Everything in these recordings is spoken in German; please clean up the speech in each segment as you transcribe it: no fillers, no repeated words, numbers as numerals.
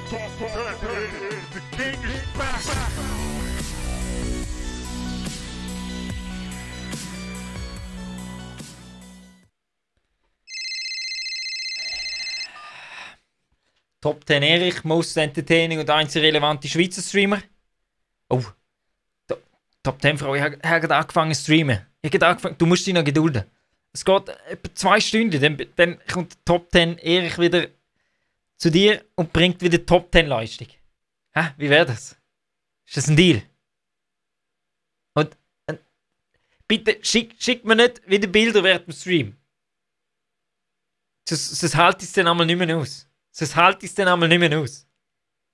The king is back. Top 10 Erich, Most Entertaining und einzig relevante Schweizer Streamer. Oh, Top 10 Frau, ich habe gerade angefangen zu streamen. Du musst dich noch gedulden. Es geht etwa 2 Stunden, dann kommt der Top 10 Erich wieder zu dir und bringt wieder Top 10 Leistung. Hä? Wie wäre das? Ist das ein Deal? Und bitte schick mir nicht wieder Bilder während dem Stream. Das halte ich dann einmal nicht mehr aus. Das halte ich dann einmal nicht mehr aus.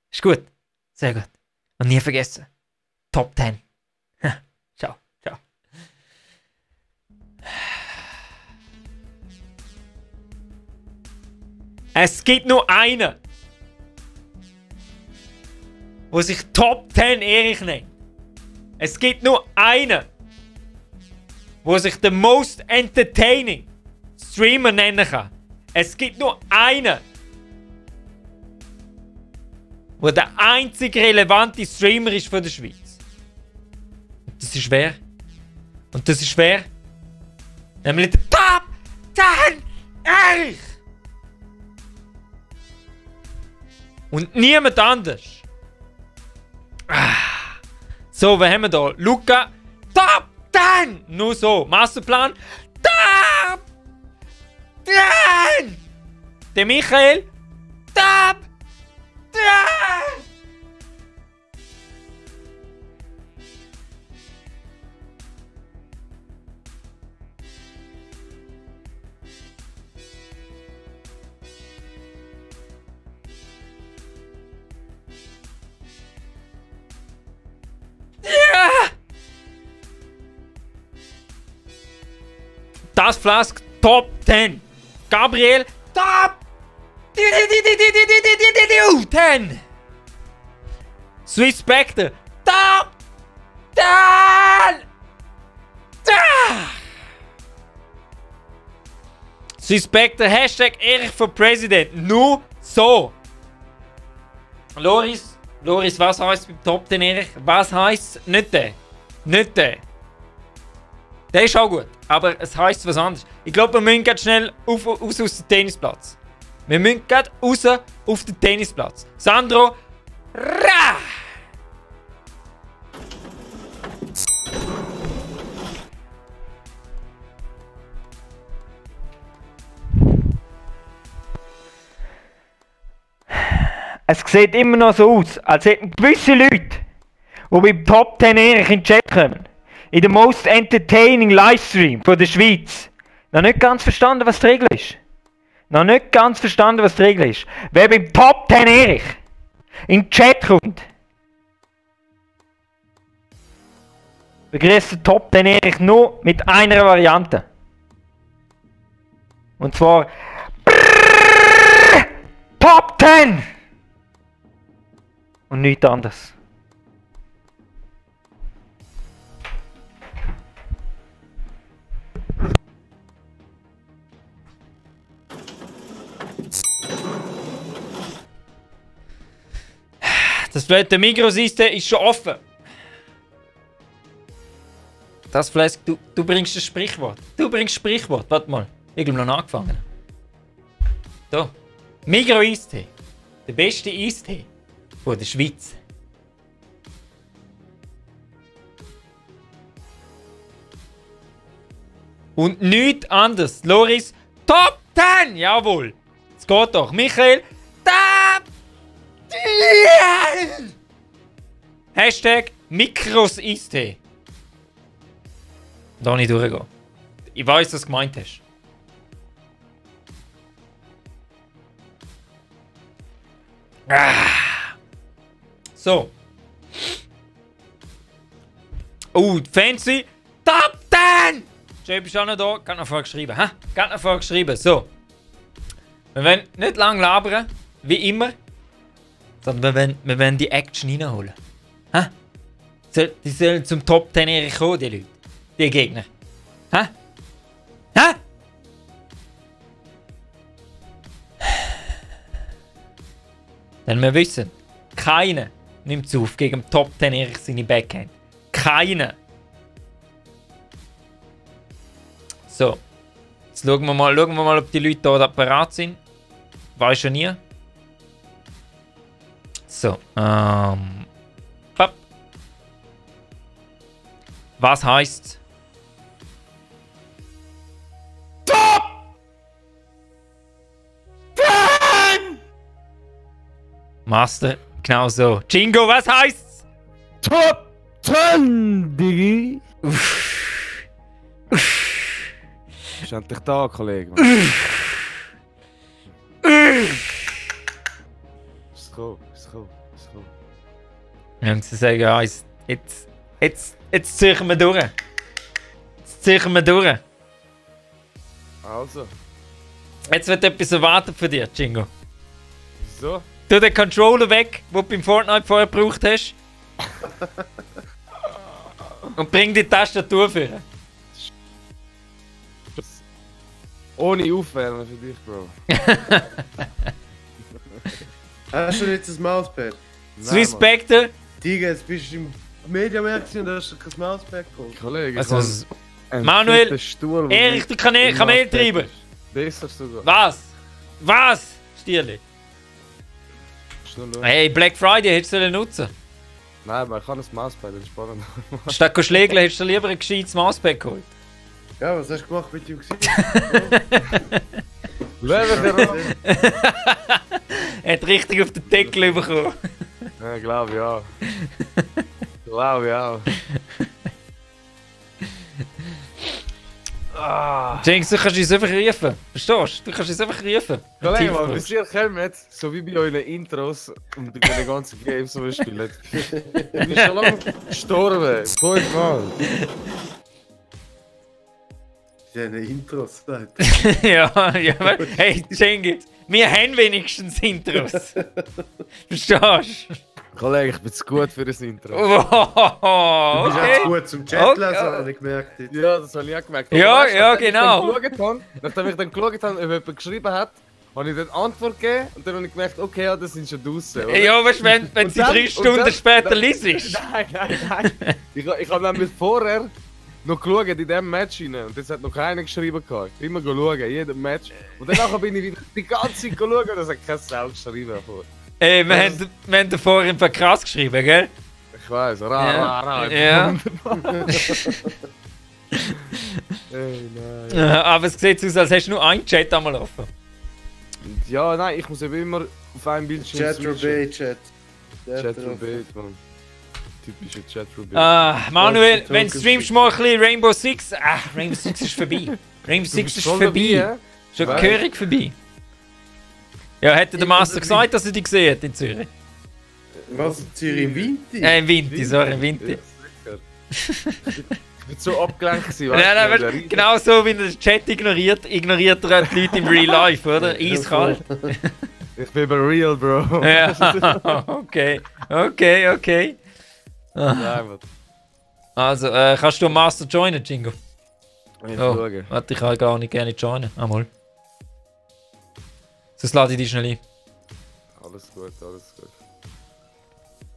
Ist gut. Sehr gut. Und nie vergessen. Top 10. Ciao. Ciao. Es gibt nur einen, wo sich Top 10 Erich nennt. Es gibt nur einen, wo sich der Most Entertaining Streamer nennen kann. Es gibt nur einen, wo der einzige relevante Streamer ist von der Schweiz. Und das ist wer? Und das ist wer? Nämlich der Top 10 Erich! Und niemand anders. So, wen haben wir da? Luca, Top 10! Nur so. Masterplan, Top 10! Der Michael, Top 10! Das Flask Top 10. Gabriel Top 10. Swiss Spectre Top 10. Swiss Spectre Hashtag Erich for President. Nur so. Loris, was heisst beim Top 10 Erich? Was heisst nicht der? Nicht der. Der ist auch gut, aber es heisst was anderes. Ich glaube, wir müssen ganz schnell raus aus dem Tennisplatz. Wir müssen gerade raus auf den Tennisplatz. Sandro, ra! Es sieht immer noch so aus, als hätten gewisse Leute, die beim Top 10 Erich in den Chat kommen, in dem Most Entertaining Livestream von der Schweiz, noch nicht ganz verstanden, was die Regel ist. Noch nicht ganz verstanden, was die Regel ist. Wer beim Top 10 Erich in den Chat kommt, begrüßt den Top 10 Erich nur mit einer Variante. Und zwar Top 10! Und nichts anderes. Das blöde Migros-System ist schon offen. Das Flask, du bringst das Sprichwort. Du bringst Sprichwort. Warte mal. Ich habe noch angefangen. Da. Migros-Eistee. Der beste Eistee von der Schweiz. Und nichts anderes. Loris, Top 10! Jawohl. Es geht doch. Michael, Top 10! Hashtag Mikros-Eistee. Da nicht durchgehen. Ich weiß, was du gemeint hast. So. Fancy. Top 10! Jay, bist du auch noch da? Gerade noch vorgeschrieben. Gerade noch vorgeschrieben. So. Wir wollen nicht lang labern, wie immer. Sondern wir wollen die Action reinholen. Die sollen zum Top 10 Erich kommen, die Leute. Die Gegner. Denn wir wissen, keiner nimmt es auf gegen Top 10 Erich seine Backhand. Keiner. So. Jetzt schauen wir mal, ob die Leute hier parat sind. Weiß schon nie. So. Papp. Was heisst? Top 10! Master, genau so. Jingo, was heisst's? Top 10, Digi! Ist endlich da, Kollege. Ist gut. Jungs, sie sagen, ja, jetzt ziehen wir durch. Also, Jetzt wird etwas erwartet von dir, Jingo. wieso? Tu den Controller weg, den du beim Fortnite vorher gebraucht hast. Und bring die Tastatur für. Ohne Aufwärmen für dich, Bro. Hast du jetzt ein Mauspad? Swiss Mann. Spectre. Digga, jetzt bist du im Mediamarkt und hast kein Mauspad geholt. Kollege, Also, ich habe einen Manuel, fetten Stuhl, Erich, du Kameltreiber. Besser sogar. Was? Stierli. Musst nur schauen. Hey, Black Friday hättest du sollen nutzen. Nein, man kann ein Mauspad, das ist spannend. Statt schlägeln hättest du lieber ein gescheites Mauspad geholt. Ja, was hast du gemacht mit dem Gesicht? Leber der Raum. Er hat richtig auf den Deckel bekommen. Ja, glaube ich auch. Glaube ich auch. Jinx, du kannst uns einfach rufen. Verstehst du? Du kannst uns einfach rufen. Kollege, man, bis ihr kommt, so wie bei euren Intros und bei den ganzen Games, die wir spielen. Ich bin schon lange gestorben. 5 Mal. Diese Intros, Alter. ja, hey, Jinx, wir haben wenigstens Intros. Verstehst du? Kollege, ich bin zu gut für das Intro. Wow, Du bist okay. auch gut zum Chatlesen, habe ich gemerkt. Jetzt. Ja, das habe ich auch gemerkt. Ja, Aber weißt du, ja, nachdem ich genau. dann geschaut habe, nachdem ich dann geschaut habe, ob jemand geschrieben hat, habe ich dann Antwort gegeben und dann habe ich gemerkt, okay, ja, das sind schon draußen. oder? Ja, weißt du, wenn Und sie dann- 3 und Stunden dann- später dann- liest. Nein. Ich habe nämlich vorher noch geschaut in diesem Match rein und das hat noch keiner geschrieben gehabt. Immer schauen, jedem Match. Und danach bin ich wieder die ganze Zeit geschaut und das hat kein Sau geschrieben vorher. Ey, wir haben davor im krass geschrieben, gell? Ich weiß, Ja. ra. Ja. Ey, nein. Aber es sieht aus, als hättest du nur einen Chat einmal offen. Ja, nein, ich muss eben immer auf einem Bildschirm Chatrobay, Chat. Chatrobait, Mann. Typischer Chatrobait. Manuel, Token wenn du streamst mal ein bisschen Rainbow Six. Rainbow Six ist vorbei. Rainbow Six ist vorbei. Schon Weißt? gehörig vorbei. Ja, hätte der Master gesagt, dass er die gesehen hat in Zürich. Was? In Zürich im Winter? Im Winter, sorry, im Winter. Ja, sicher. Ich bin so abgelenkt gewesen, Nein, weißt du? weißt, genau so wie er den Chat ignoriert er auch die Leute im Real Life, oder? Eiskalt. Ich bin aber real, Bro. Ja, okay. Nein, Mann. Also, kannst du Master joinen, Jingo? Ich Oh, schaue. warte, ich kann gar nicht gerne joinen. Einmal. Sonst lade ich dich schnell ein. Alles gut.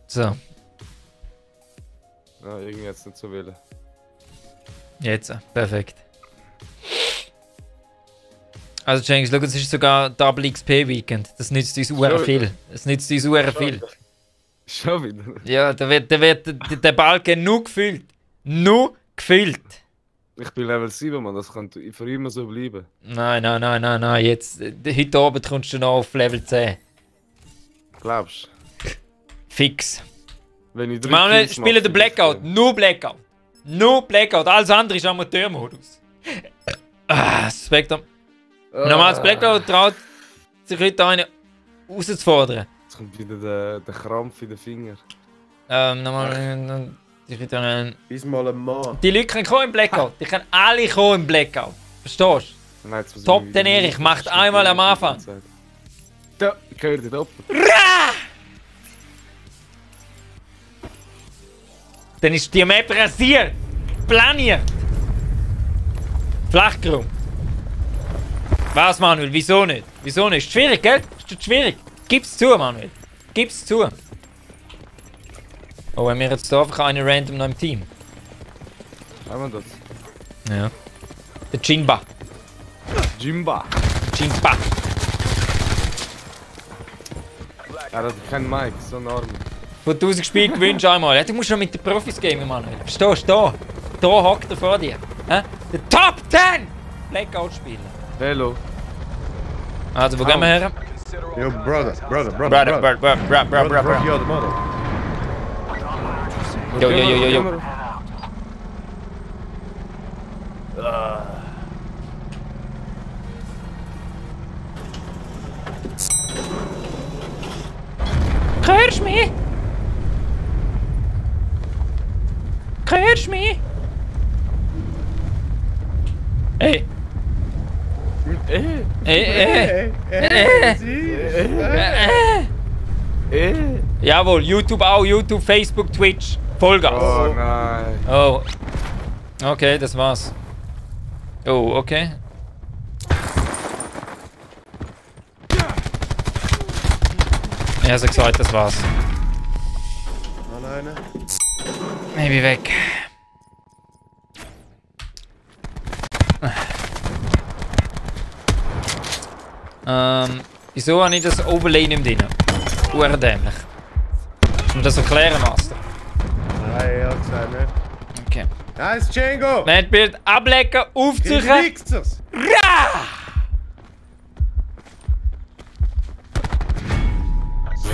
So, Ja, irgendwie jetzt nicht so will. jetzt. Perfekt. Also, Jinx, schau, es ist sogar Double XP Weekend. Das nützt uns sehr viel. Schon wieder. Ja, da wird der Balken nur gefüllt. Nur gefüllt. Ich bin Level 7, Mann. Das kann für immer so bleiben. Nein. Jetzt, heute Abend kommst du noch auf Level 10. Glaubst du? Fix. Wenn ich 3 Manuel, Kills spielen mache, den Blackout. Nur Blackout. Nur Blackout. Alles andere ist Amateurmodus. Spectrum. Normales Blackout traut sich heute einen rauszufordern. Jetzt kommt wieder der Krampf in den Finger. Normal. Diesmal ein Mann. Die Leute können kommen im Blackout. Die können alle kommen im Blackout. Verstehst du? Nein, jetzt muss Top ich 10 Erich macht einmal am Anfang. Da, ich höre den doppelt. Dann ist die Map rasiert. Planiert. Flachgrund. Was, Manuel? Wieso nicht? Ist schwierig, gell? Ist das schwierig? Gib's zu, Manuel. gib's zu. Oh, haben wir jetzt da einfach einen random noch im Team? Haben wir das? Ja. Der Jinba. Jimba. Jinba. Er hat keinen Mic, so ein Arm. Von 1000 Spielen gewünscht einmal. Ja, du musst schon mit den Profis gamen, Manuel. Verstehst du? Da hockt er vor dir. Hä? Der Top 10 Blackout-Spieler. Hello. Also, wo gehen wir her? Yo, brother. Brother. Rock your mother. Yo. Hörst du mich? Hörst du mich? Hey. Jawohl, YouTube auch, YouTube, Facebook, Twitch. Vollgas. Oh nein. Oh. Okay, das war's. Oh, okay. Ich habe gesagt, das war's. Alleine. Ich bin weg. Wieso habe ich das Overlay nicht drin? Urdämlich. Kannst du mir das erklären, Master? Nein, ja, gesagt, ne? Okay. Nice, Django! Madbild ablecken, aufziehen. Fixers!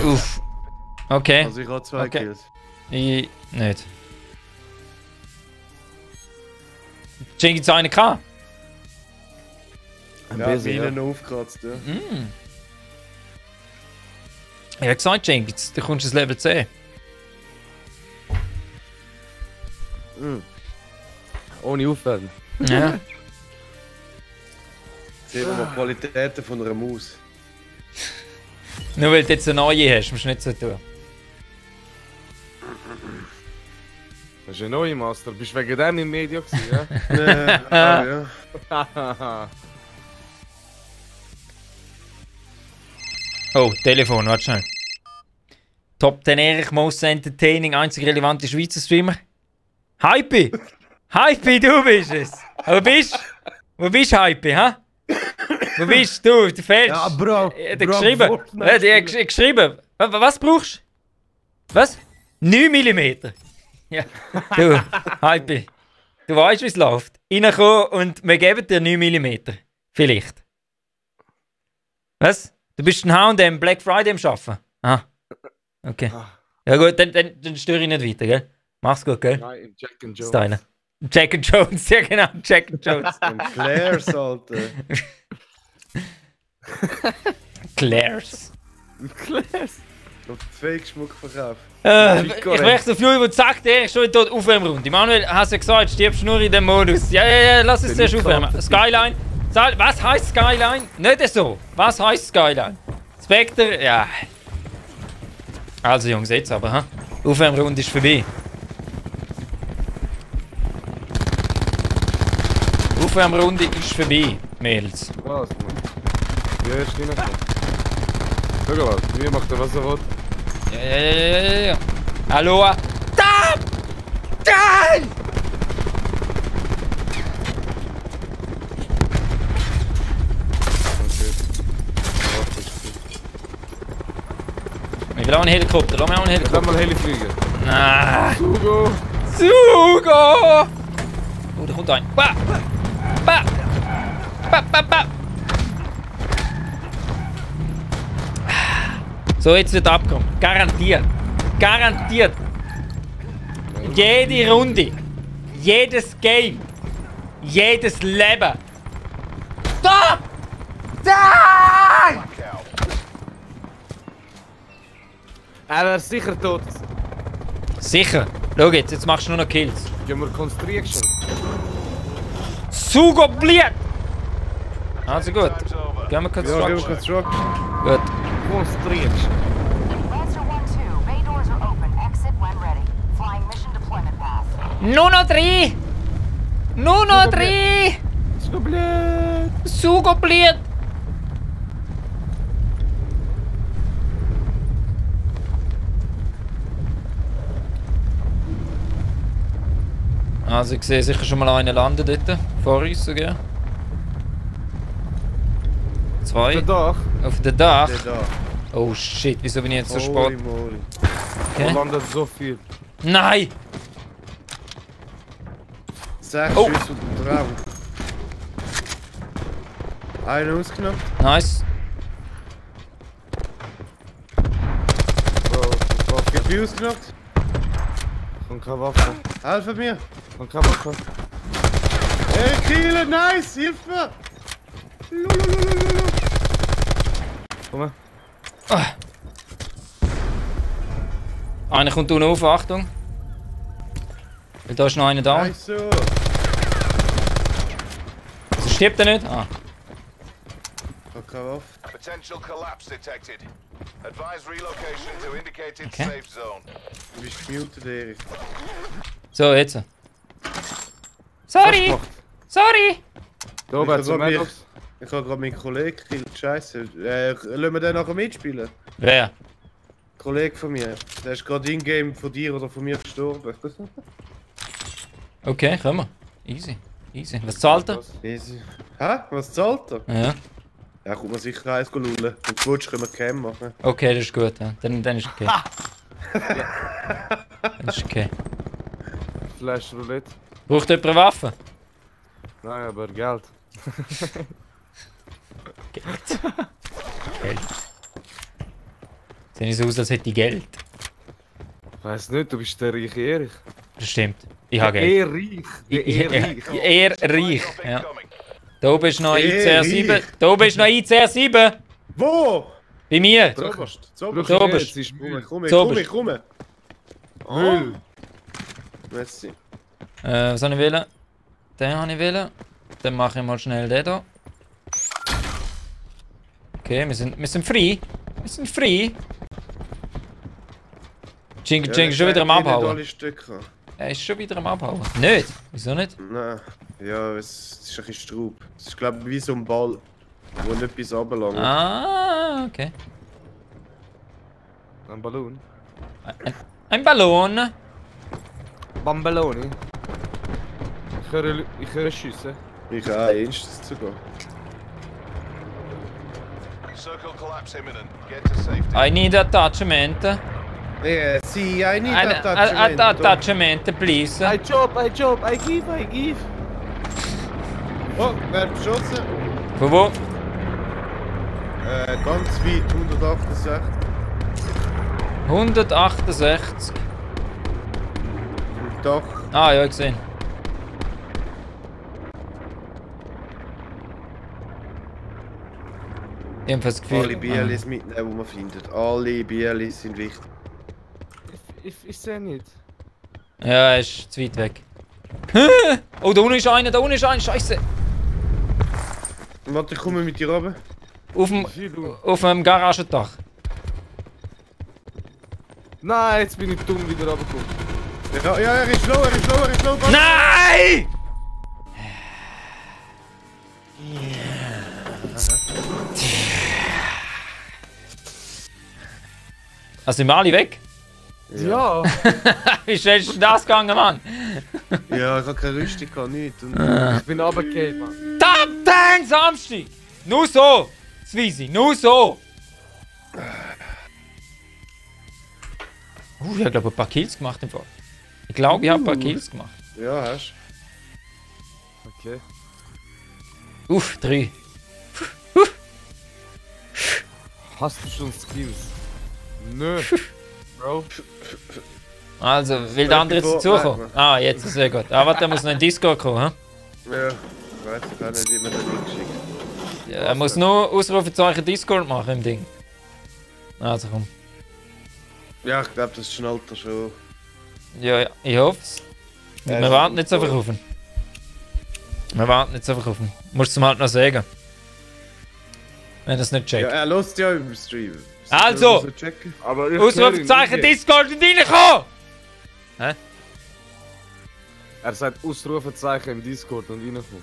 Uff. Okay. Also ich habe 2 Okay. Kills. Ich nicht. Jinx gibt's einen K. Ja, bisschen, wie noch aufgekratzt, ja. Ich habe gesagt, Jinx, du kommst ins Level 10. Ohne Aufwärmen. Ja. Sehen wir mal die Qualitäten von einer Maus. Nur weil du jetzt eine neue hast, musst du nicht so tun. Das ist ein neuer Master. Bist du wegen dem im Media gewesen, ja? Ja. Oh, Telefon, warte schnell. Top 10 Erich, most entertaining, einzig relevante Schweizer Streamer. Hype! Hype, du bist es! Wo bist du, Hype, hä? Wo bist du? Du fehlst. Ja, Bro. Der Bro, geschrieben. Fortnite. Der geschrieben. Was brauchst du? Was? 9 mm. Ja. Du, Hype. Du weißt, wie es läuft. Reinkommen und wir geben dir 9 mm. Vielleicht. Was? Du bist ein H&M Black Friday am Arbeiten? Ah. Okay. Ja gut, dann störe ich nicht weiter, gell? Mach's gut, gell? Nein, im Jack and Jones. Steiner. Jack and Jones, ja genau, Jack and Jones. Und Claire's, Alter. Claire's. Noch Fake-Schmuck verkauft. Ich möchte so viel, was sagt er schon in der Aufwärmrunde. Manuel, hast du gesagt, stirbst nur in dem Modus. Ja, lass es zuerst aufwärmen. Skyline. Was heisst Skyline? Nicht so. Was heisst Skyline? Spectre, ja. Also Jungs, jetzt aber, ha? Aufwärmrunde ist vorbei. Aufwärmrunde ist vorbei, Mädels. Was, Mann? Ja, jetzt reingekommen. Schau mal, wie macht er, was er will? Ja. Hallo? Da! Nein! Ich will auch einen Helikopter, lass mich auch einen Lass Helikopter. mal Heli fliegen. Ah, Hugo! Sugo! Oh, da kommt ein. Ba! So, jetzt wird abgekommen. Garantiert. Garantiert. Jede Runde. Jedes Game. Jedes Leben. Stop! Nein! Er wäre sicher tot. Sicher. Schau jetzt machst du nur noch Kills. Gehen wir Constriction. Sugo blieb! Also gut. Gehen wir kurz Ja, gehen wir Structure. kurz Rock. Gut. Constriction. Lancer 1-2, bay doors are open. Exit when ready. Flying mission deployment path. Nur noch 3! Nur noch 3! So blöd. Sugo blieb! Also ich sehe sicher schon mal einen landen dort. Vor uns sogar. Zwei. Der Dach. Auf dem Dach. Der da. Oh shit, wieso bin ich jetzt so Holy spät? moly. Da Okay. landet so viel. Nein! 6 Oh. Schüsse und ein Traum. Einer ausgenockt. Nice. Ich bin ausgenockt. Und keine Waffe. Helfen mir. Und keine Waffe. Hey, Kiel, nice, hilf mir. Lululululu. Komm her. Einer kommt unten auf, Achtung. Weil da ist noch einer da. Nice so. So stirbt er nicht? Ah. Ich hab keine Waffe. Potential collapse detected. Advise relocation to indicated Okay. safe zone. Du bist gemutet, Erich. So, jetzt. Sorry! Sorry! Da oben hat Ich es hab grad Maddox. Ich habe gerade meinen Kollegen gekillt. Scheiße. Lassen wir den nachher mitspielen? Wer? Ein Kollege von mir. Der ist gerade in-game von dir oder von mir gestorben. Okay, können wir. Easy. Easy. Was zahlt er? Easy. Hä? Was zahlt er? Ja. Ja, kommt man sicher eins lullen. Wenn du willst, können wir Cam machen. Okay, das ist gut. Ja. Dann ist okay. Dann ist okay. Flash Roulette. Braucht jemand eine Waffe? Nein, aber Geld. Geld. Geld. Sehen so aus, als hätte ich Geld. Weiß nicht, du bist der reiche Erich. Das stimmt. Ich habe Geld. Eher reich. Eher reich. Eher reich. Drop Ja. incoming. Da oben ist noch ICR7. reich. Da oben ist noch ICR7. Wo? Bei mir. Zoberst. Schau Da oben. jetzt, ist Müll. Komm, Zoberst. komm. Müll. Merci. Was habe ich wählen? Den habe ich wählen. Dann mache ich mal schnell den hier. Okay, wir sind frei. Wir sind frei. Jingle ist schon wieder am Abhauen. Alle Stücke. Er ist schon wieder am Abhauen. Nicht? Wieso nicht? Nein. Ja, es ist ein bisschen Straub. Es ist, glaube ich, wie so ein Ball, wo nicht bis runterlangt. Ah, okay. Ein Ballon. Ein Ballon. Bambelloni. Ich höre Schüsse. Ich auch, Instas sogar. Circle collapse imminent. Get to safety. I need attachment. Ja, sì, I need Ein attachment. attachment, please. I job, I give. Oh, wer hat beschossen? Von wo? Ganz weit, 168. 168. Dach. Ah, ja, gesehen. Jedenfalls das Gefühl. Alle Bierlis mitnehmen, die man findet. Alle Bierlis sind wichtig. Ich sehe nicht. Ja, er ist zu weit weg. Oh, da unten ist einer, Scheiße. Warte, ich komme mit dir runter. Auf dem Garagendach. Nein, jetzt bin ich dumm wieder runtergekommen. Ja, er ist low, Nein! Also sind wir alle weg? Ja. Wie schnell ist denn das gegangen, Mann? Ja, ich habe keine Rüstung, nichts. Und Ich bin runtergefallen, Mann. Top 10 Samstag! Nur so! Zwiesi, nur so! Ich habe glaube ein paar Kills gemacht im Fall. Ich glaube, ich habe ein paar Kills gemacht. ja, hast Okay. 3. Hast du schon Skills? Nö. Bro. Also, will der andere jetzt dazukommen? Ah, jetzt ist sehr gut. Ah, warte, der muss noch in Discord kommen, hä? Ja, ich weiß gar nicht, wie man den Link schickt. Ja, er muss nur Ausrufezeichen Discord machen im Ding. Also komm. Ja, ich glaube, das schnallt er schon. Ja, ich hoffe es. Wir warten jetzt einfach auf ihn. Wir warten jetzt einfach auf ihn. Musst du ihm halt noch sagen. Wenn er es nicht Ja, checkt. er lässt ja im Stream. Also! So checken. Aber ich Ausrufezeichen höre ihn nicht. Discord und reinkommen! Er sagt Ausrufezeichen im Discord und reinkommen.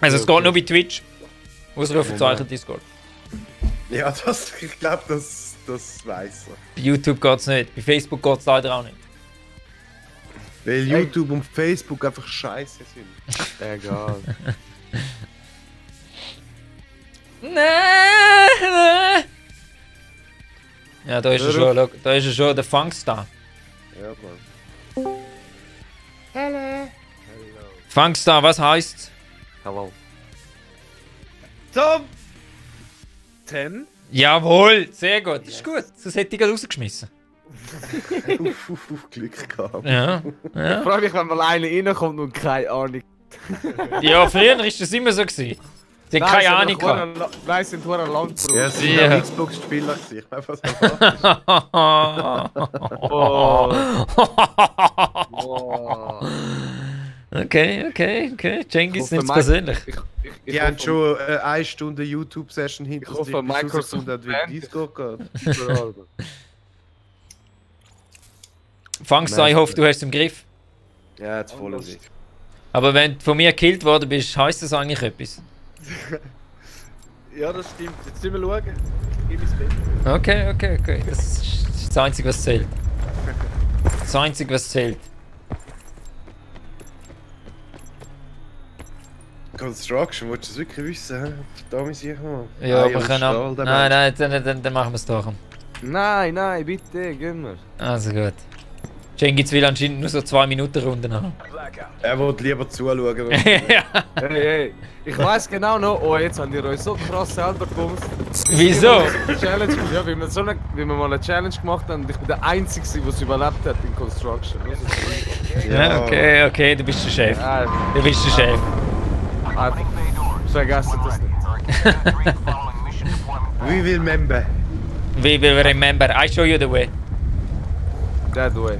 Also es geht nur bei Twitch. Ausrufezeichen Discord. Ja, ich glaube, das weiss er. Bei YouTube geht's nicht, bei Facebook geht's leider auch nicht. Weil YouTube und Facebook einfach scheiße sind. Egal. Nein! Ja, da ist er schon, schau, da ist er schon, der Funkstar. Ja, Mann. Funkstar, was heisst's? Hallo. Top 10? Jawohl, sehr gut, ist gut. Sonst hätte ich gerade rausgeschmissen. Glück gehabt. Ja, Ich ja. freue mich, wenn mal einer reinkommt und keine Ahnung. Ja, früher ist das immer so gewesen. Sie haben keine Ahnung gehabt. Nein, sie sind nur ein Landbrot. Ja, es sind Ja. ja. Xbox-Spieler gewesen. Ich weiß, was das Oh. Okay. Cengiz hoffe, nimmt's Mike- persönlich. Ich Die haben hoffe, schon 1 Stunde YouTube-Session hinter Ich hoffe, sich, bis Microsoft rausgefunden hat, wie beendet. Discord geht. Microsoft. Funkstar, ich hoffe, du hast es im Griff. Ja, jetzt voll sich. Aber wenn du von mir gekillt worden bist, heisst das eigentlich etwas? Ja, das stimmt. Jetzt müssen wir schauen. Gib ins Bett. Okay. Das ist das Einzige, was zählt. Das Einzige, was zählt. Construction, willst du das wirklich wissen? Hä? Da muss ich mal. Ja, Ei wir und können Stahl, auch... der Nein, Mensch. dann machen wir es doch. Nein, bitte, gehen wir. Also gut. Cengiz will anscheinend nur so 2 Minuten Runden haben. Er will lieber zuschauen. Ja. Hey, ich weiß genau noch, oh, jetzt habt ihr euch so krass selber gebumst. Wieso? Challenge, ja, wie wir mal eine Challenge gemacht haben und ich bin der Einzige, der es überlebt hat in Construction. Ja, okay, du bist der Chef. Ja, Du bist der Chef. einfach. Vergessen das nicht. We will remember. We will remember. I show you the way. That way.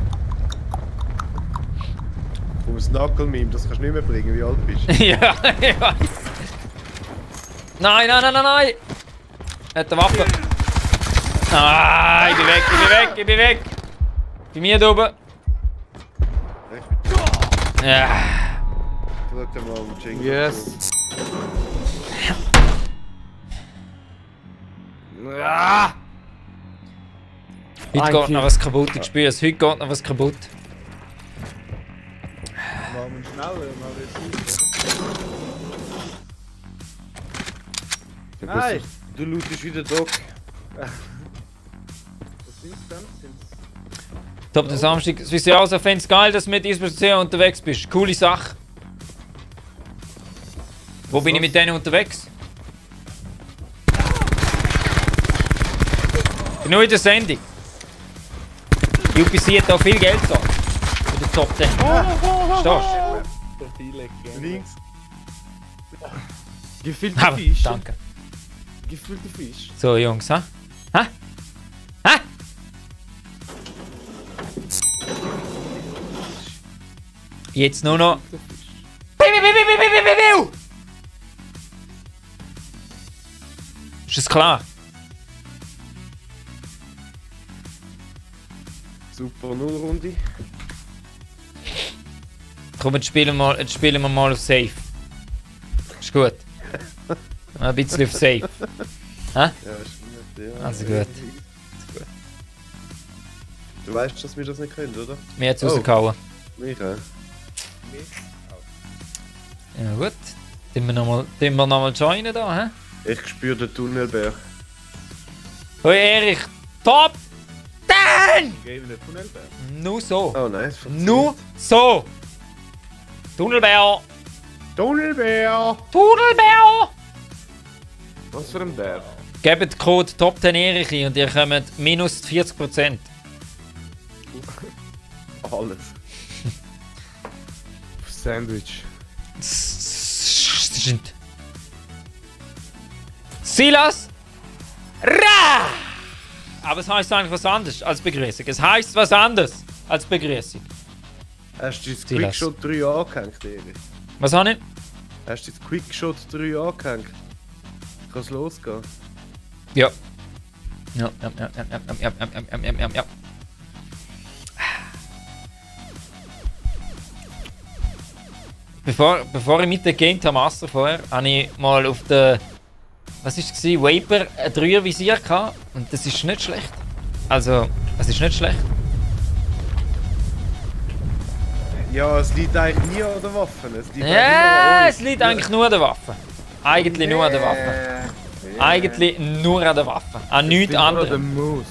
Vom Knuckle-Meme, das kannst du nicht mehr bringen, wie alt bist. Ja, ich weiß. Nein! Er hat eine Waffe. Ah, ich bin weg. Bei mir da oben. Ja. Schau dir mal um Jingle. Yes. Ah! Heute geht noch was kaputt, ich spüre es. Heute geht noch was kaputt. Machen wir schneller, mal das Nein! Du lootest wieder Doc. Was sind's denn? Sind's... Top, der Samstag. Wie sieht aus? Ich fände es geil, dass du mit ISBC unterwegs bist. Coole Sache. Wo bin ich mit denen unterwegs? Nur in der Sendung. UPC hat da viel Geld da. Für den Top 10. Verstehst du? Links. Gefüllte Aber, Fisch. danke. Gefüllte Fisch. So, Jungs, ha? Ha? Ha? Jetzt nur noch. Ist das klar? Super Nullrunde. Komm, jetzt spielen wir mal auf Safe. Ist gut. Ein bisschen auf Safe. Ja, ist gut. Ja. Also gut. Du weißt, dass wir das nicht können, oder? Mir hat's rausgehauen. Mich auch. Ja gut. Tun wir nochmal joinen da, hä? Ich spüre den Tunnelbär. Hoi Erich, top 10! Geben wir Tunnelbär. Nur so. Oh nein, es Nur so. Tunnelbär. Tunnelbär! Tunnelbär. Was für ein Bär? Gebt Code Top 10 Erich ein und ihr kommt minus 40%. Alles. Sandwich. Silas! Ra! Aber es heisst eigentlich was anderes als Begrüßung. Es heisst was anderes als Begrüßung. Hast du das Silas. Quickshot 3 angehängt, Erich? Was habe ich? Hast du das Quickshot 3 angehängt? Kann es losgehen? Ja. Ja. Bevor ich mit der Game Master vorher, habe ich mal auf der was war es? Vapor, ein 3er Visier gehabt und das ist nicht schlecht. Also, es ist nicht schlecht. Ja, es liegt eigentlich nie an den Waffen. Es liegt Ja, eigentlich es liegt eigentlich nur an der Waffe. Eigentlich nur an der Waffe. Eigentlich nur an der Waffe. An nichts Der anderem. Maus.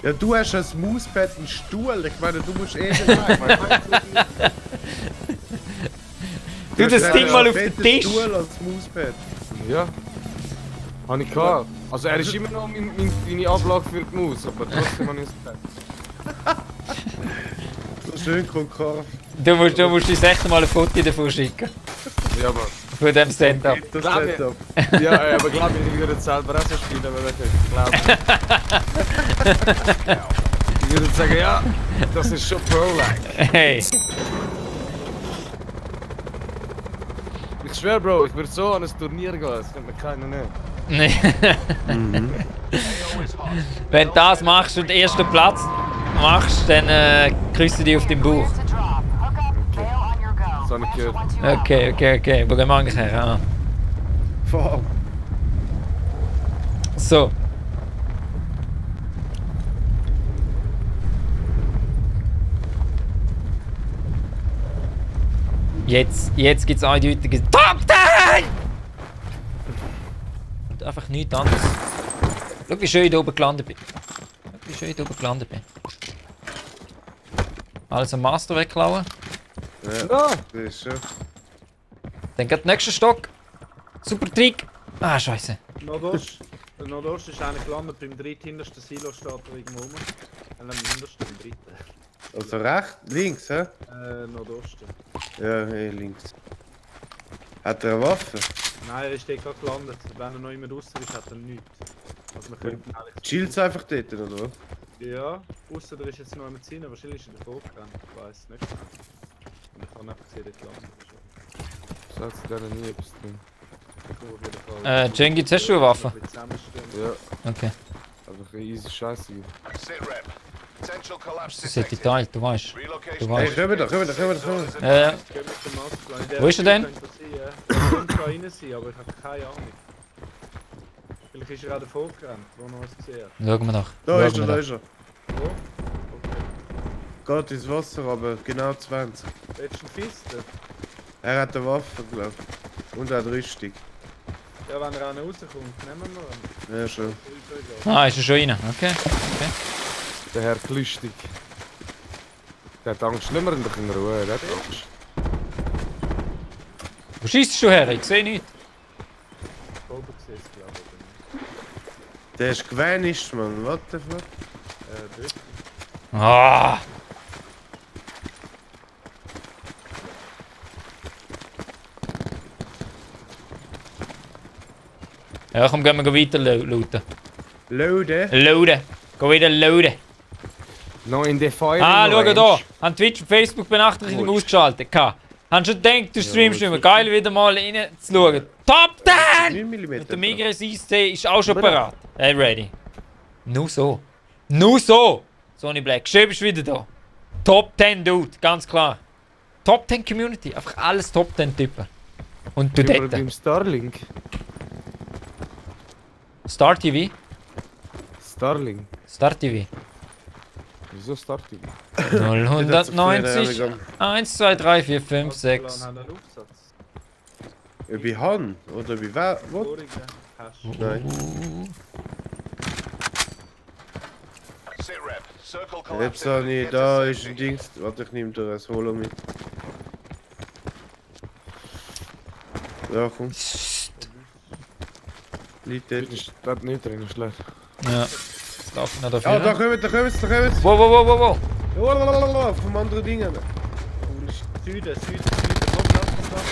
Ja, du hast ein Mauspad, einen Stuhl. Ich meine, du musst eh nicht rein. Du das Ding mal auf den Tisch. Stuhl als Mauspad. Ja. Habe ich gehabt. Also er ist immer noch meine Ablage für die Maus, aber trotzdem habe ich es gehabt. So schön konkurrent. Du musst uns echt mal ein Foto davon schicken. Ja, aber... Von dem Setup. Das Glaub mir. Setup. Ja, aber glaub mir, ich würde es selber auch so spielen, wenn ich glaube. Ich würde sagen, ja, das ist schon Pro-like. Hey. Ich schwör, Bro, ich würde so an ein Turnier gehen, das könnte mir keiner nehmen. Nee. Wenn du das machst und den ersten Platz machst, dann kriegst du dich auf den Bauch. Clear to drop. Hook up. Bail on your go. Das habe ich gehört. 112. Okay. Wo gehen wir eigentlich her? Ah. Fuck. So. Jetzt gibt es eindeutiges Top 10! Und einfach nichts anderes. Schau, wie schön ich hier oben gelandet bin. Also Master wegklauen. Ah! Das ist schon. Dann geht der nächste Stock. Super Trick. Ah, scheiße. Nordost ist einer gelandet, beim dritthintersten Silo steht er irgendwo rum. Am hintersten, im dritten. Also rechts, links, hä? Nordosten. Ja, hey, links. Hat er eine Waffe? Nein, er ist dort gerade gelandet. Wenn er noch immer draußen ist, hat er nichts. Also wir könnten eigentlich... Chillt's einfach dort, oder was? Ja, ausser er ist jetzt noch am Ziehen, wahrscheinlich ist er davor gegangen. Ich weiß nicht. Und ich habe einfach gesehen, dort gelandet ist. Das hat sich denen nie etwas drin. Auf jeden Fall. Cengiz, hast du eine Waffe? Zusammenstehen. Ja, Okay. einfach eine easy Scheiße. Sit rep. Potential collapse Das ist detected. geteilt, du weißt. Relocation. Du Hey, weißt. komm da. Gehen wir mit dem Masterplan. Wo ist er denn? Er könnte da rein sein, aber ich habe keine Ahnung. Vielleicht ist er auch davor gerannt, wo noch was gesehen hat. Schauen wir nach. Da ist er, da ist er. Wo? Okay. Geht ins Wasser, aber genau 20. Willst du einen Fisten? Er hat eine Waffe, glaub ich. Und er hat Rüstung. Ja, wenn er auch noch rauskommt, nehmen wir ihn. Ja, schon. Ah, ist er schon rein? Okay. Der Herr Klüstig. Der hat Angst, nicht mehr in der Ruhe, der hat Angst. Wo schießt du her? Ich sehe nichts. Oben gesehen, glaube ich. Der ist gewanischt, Mann. What the fuck? Dort. Ah! Ja, komm, gehen wir weiter looten. Loaden? Loaden. Geh wieder loaden. Noch in der Feuer. Ah, schau da. Haben Twitch und Facebook Benachrichtigungen ausgeschaltet. Haben schon gedacht, du streamst nicht mehr. Geil, wieder mal rein zu schauen. Top 10! 9 mm. Und der Migros IC ist auch schon parat. Hey, ready. Nur so. Nur so! Sony Black, schön bist du wieder da. Top 10 Dude, ganz klar. Top 10 Community, einfach alles Top 10 Typen. Und du Über dort. beim Starlink. Star TV? Starlink. Star TV. Wieso Starlink? 090 1, 2, 3, 4, 5, 6. Plan hat einen Aufsatz. Bei Han? Oder bei wer? What? Vorige hast du. Nein. Sit rep. Circle Jetzt collapse. habe ich, da ist ein Dings. Warte, ich nehme da ein Holo mit. Ja, komm. Liegt dort. Da hat nichts drin, ist leer. Ja. Jetzt darf ich noch Ah, dafür. da kommen sie. Wow. Lalalala, vom anderen Ding. Süden. Komm, lass.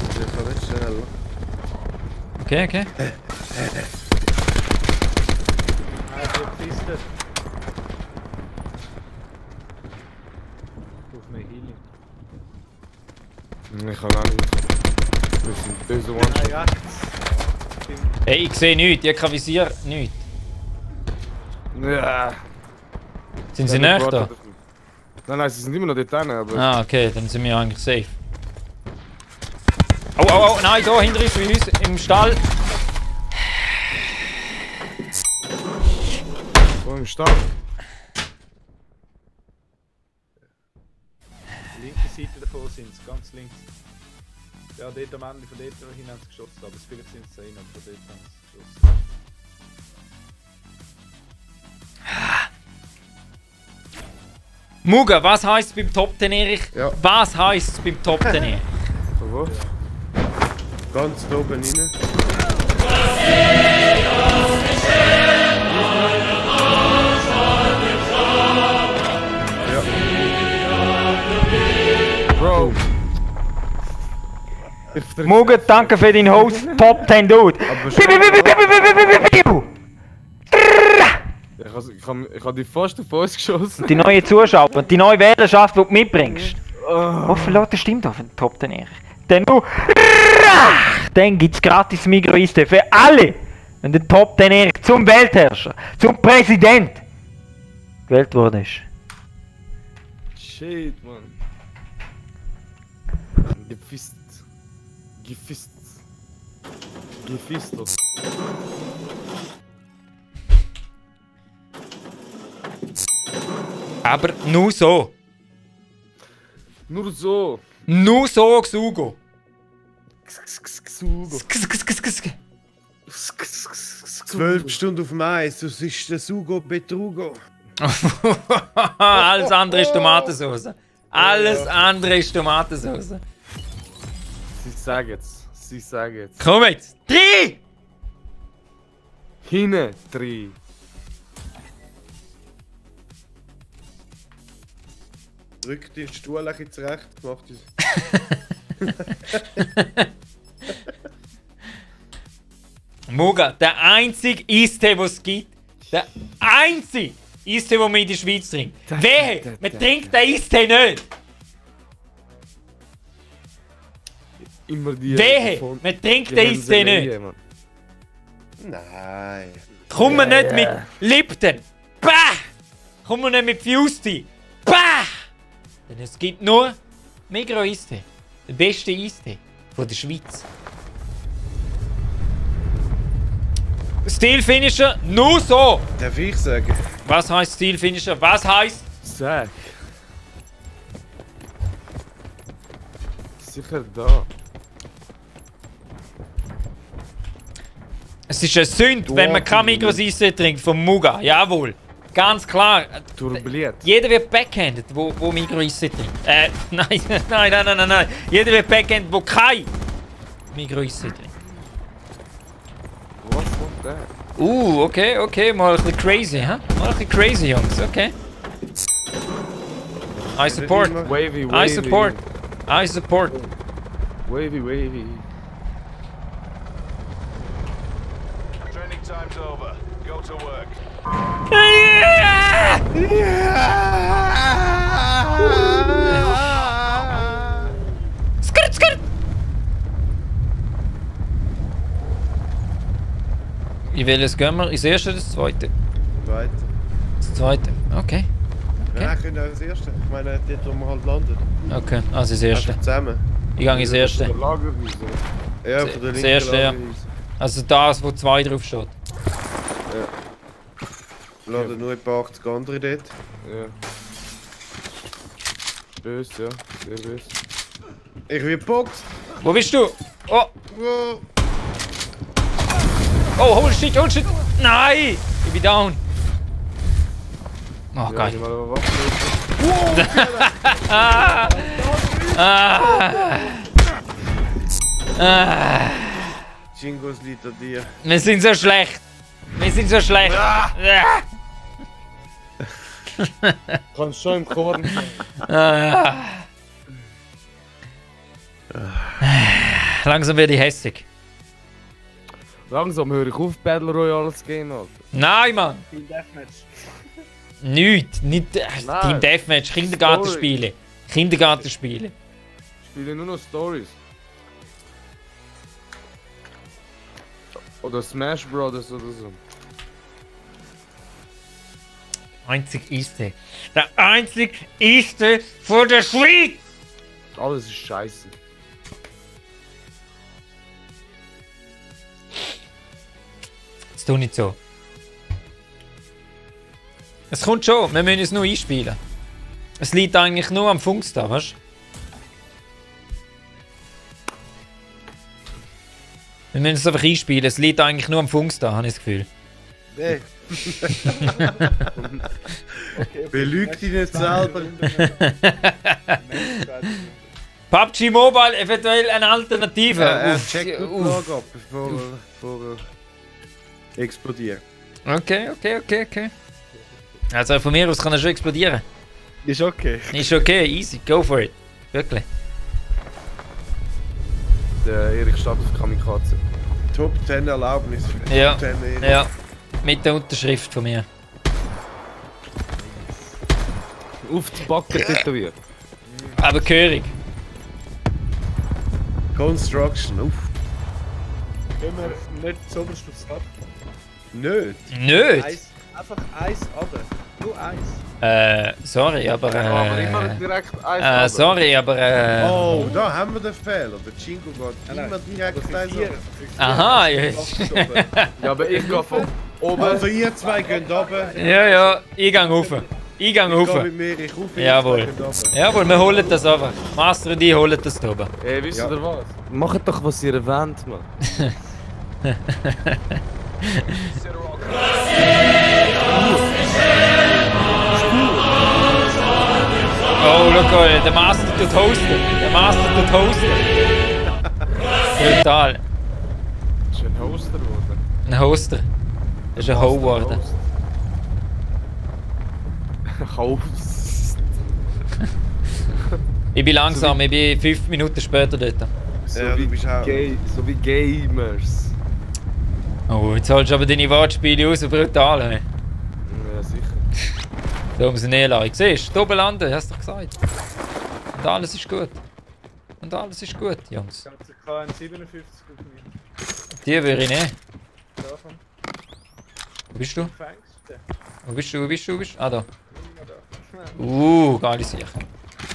Ich kann nicht schneller. Okay. Nein, die Piste. Auf mehr Healing. Ich kann auch nicht. Das sind böse Nein, One-Shot. rechts. Hey, ich sehe nichts, ich habe kein Visier, nichts. Ja. Sind sie näher da? Nein, sie sind immer noch dort drin, aber... Ah, okay, dann sind wir eigentlich safe. Oh, nein, da hinter uns, bei uns im Stall. Wo im Stall? Linke Seite davon sind sie, ganz links. Ja, dort am Ende von dort hin haben sie geschossen, aber vielleicht sind sie rein, aber von dort haben sie geschossen. Muga, was heisst beim Top 10 Erich? Ja. Was heisst beim Top 10 Erich? Von wo? Ganz da oben rein. Bro. Muga, danke für deinen Host, Top 10 Dude. Ich hab die fast auf uns geschossen. Die neue Zuschauer und die neue Wählerschaft, die du mitbringst. Wofür lädt der Stimme auf den Top 10 Erich? Denn du. Dann gibt's gratis Migros-Eistee für alle. Wenn der Top 10 Erich zum Weltherrscher, zum Präsident gewählt wurde. Shit, man. Gefist. Gefisto. Aber nur so. Nur so. Nur so, Xugo. Sugo. 12 Stunden auf dem Eis, das ist der Sugo Betrugo. Alles andere ist Tomatensauce. Alles andere ist Tomatensauce. Sie sagen es. Sie sagen es. Komm jetzt. 3! Hinten 3. Drück den Stuhl ein bisschen zurecht, macht es. Muga, der einzige Eistee, den es gibt. Der einzige Eistee, den man in der Schweiz trinkt. Wehe, man trinkt den Eistee nicht. Immer die. Wehe, man trinkt den Eistee nicht. Nein. Komm mir nicht mit Lipton. Bah! Komm mir nicht mit Fusti. Bah! Denn es gibt nur Migros Eistee. Der beste Eistee von der Schweiz. Steel Finisher, nur so! Darf ich sagen? Was heißt Steel Finisher? Was heißt? Sag. Sicher da. Es ist eine Sünde, wenn man kein Migros Eistee trinkt vom Muga. Jawohl. Ganz klar. Turbliert. Jeder wird backhanded, wo Migros Eistee trinkt. Nein. Jeder wird backhanded, wo kein Migros Eistee trinkt. Was macht der? Okay. Mal ein bisschen crazy, hä? Mal ein bisschen crazy, Jungs. Okay. I support. Wavy. I support. Wavy. Training time's over. Go to work. Skirt! In welches gehen wir? Ins erste oder das zweite? Weiter. Das zweite. Okay. Ja, können wir das erste. Ich meine, dort, wo man halt landet. Okay, also das erste. Einfach zusammen. Ich gehe ins erste. Lagerhäuser. Ja, Das- von der das linken erste, ja. Lagerhäuser. Also das, wo 2 drauf steht. Laden nur ein paar 80 andere dort. Ja. Böse, ja. Sehr böse. Ich will geboxt. Wo bist du? Oh! Wow. Oh, hold shit! Nein! Ich bin down. Oh, Ja, geil. ich mal eine Waffe. Jingos liegt an dir. Wir sind so schlecht. Kannst schon im Korn. Langsam werde ich hässig. Langsam höre ich auf, Battle Royale zu gehen, Alter. Nein, Mann! Team Deathmatch. Nicht Nein. Team Deathmatch, Kindergartenspiele. Kindergartenspiele. Ich spiele nur noch Stories. Oder Smash Brothers oder so. Einzig Eistee. Der einzig Eistee von der Schweiz! Alles ist scheiße. tu nicht so. Es kommt schon, wir müssen es nur einspielen. Es liegt eigentlich nur am Funkstar, weißt du? Wir müssen es einfach einspielen, es liegt eigentlich nur am Funkstar, habe ich das Gefühl. Nee. Belüg dich nicht selber. PUBG Mobile eventuell eine Alternative. Ja, Uff, check den uff. Blog ab, bevor er explodiert. Okay. Also von mir aus kann er schon explodieren. Ist okay. Ist okay, easy, go for it. Wirklich. Der Erich steht auf Kamikaze. Top 10 Erlaubnis für Ja, Top 10 Ehren. ja. Mit der Unterschrift von mir. Auf die Backe tätowiert. Aber gehörig. Construction, uff. Gehen wir nicht so oberst aufs Dach. Nicht. Nicht? Einfach Eis runter. Nur Eis. Sorry, aber Aber immer direkt Eis. sorry, aber Oh, da haben wir den Fehler. Der Jingo geht immer direkt eins runter. aha, jetzt. Ja, aber ich gehe von oben. Also ihr zwei geht runter. Ja, Eingang rauf. Eingang Ich gehe rauf. mit mir, ich rufe Jawohl. ihr zwei geht runter. Jawohl, wir holen das einfach. Master und ich holen das da oben. Ey, wisst Ja. ihr was? Macht doch, was ihr erwähnt, Mann. Oh, schau mal, der Master tut hosten. Der Master tut hosten. Brutal. Das ist ein Hoster geworden. Ein Hoster. Das ist ein Ho geworden. Host. Ich bin langsam, ich bin 5 Minuten später dort. So, Ja, du wie bist auch- so wie Gamers. Oh, jetzt holst du aber deine Wortspiele raus, brutal. Hey. Ja, sicher. Da muss ich nicht lassen. Siehst du, da oben landen, hast du doch gesagt. Und alles ist gut. Und alles ist gut, Jungs. Ganze KN57 auf mir. Die würde ich nehmen. Davon. Wo bist du? Fängst du? Wo bist du? Wo bist du? Wo bist du? Ah, da. Geile Sache.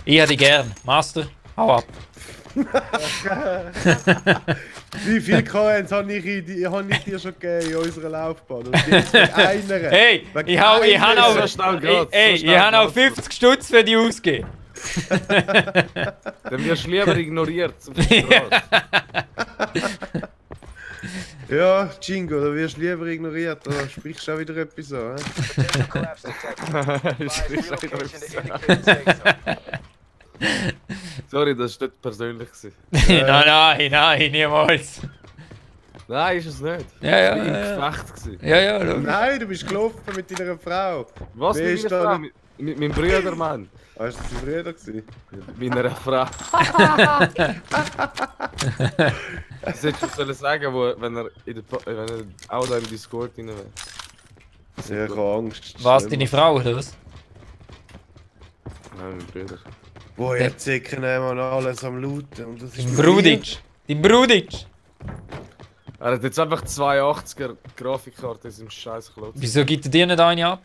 Ich hätte dich gern. Master, hau ab. Wie viele KNs habe ich dir schon gegeben in unserer Laufbahn? Und jetzt wegen einer. Hey, Wegen ich habe einer. auch, So schnell geht's, ey, so ich schnell habe auch geht's. 50 Stutz für die ausgegeben. Dann wirst du lieber ignoriert. Auf der Straße. Ja, Jingo, da wirst du lieber ignoriert. Da sprichst du auch wieder etwas an. Sorry, das war nicht persönlich. Nein, niemals. Nein, ist es nicht. Ja, Ich war im ja. Gefecht. gewesen. Ja, logisch. Nein, du bist gelaufen mit deiner Frau. Was Wer mit ist meiner da Frau? Mit meinem Bruder, Mann. Hast du dein Bruder gewesen? Mit meiner Frau. Das hättest du sollen sagen, wenn er auch da im Discord drin wäre. Ja, ich habe Angst. Was, deine Frau oder was? Nein, mein Bruder. Wo ihr Zicken nehmen alles am Looten. Und das ist Dein Brudic. Dein Brudic. Er hat jetzt einfach 280er Grafikkarte in seinem scheiß Klotz. Wieso gibt er dir nicht eine ab?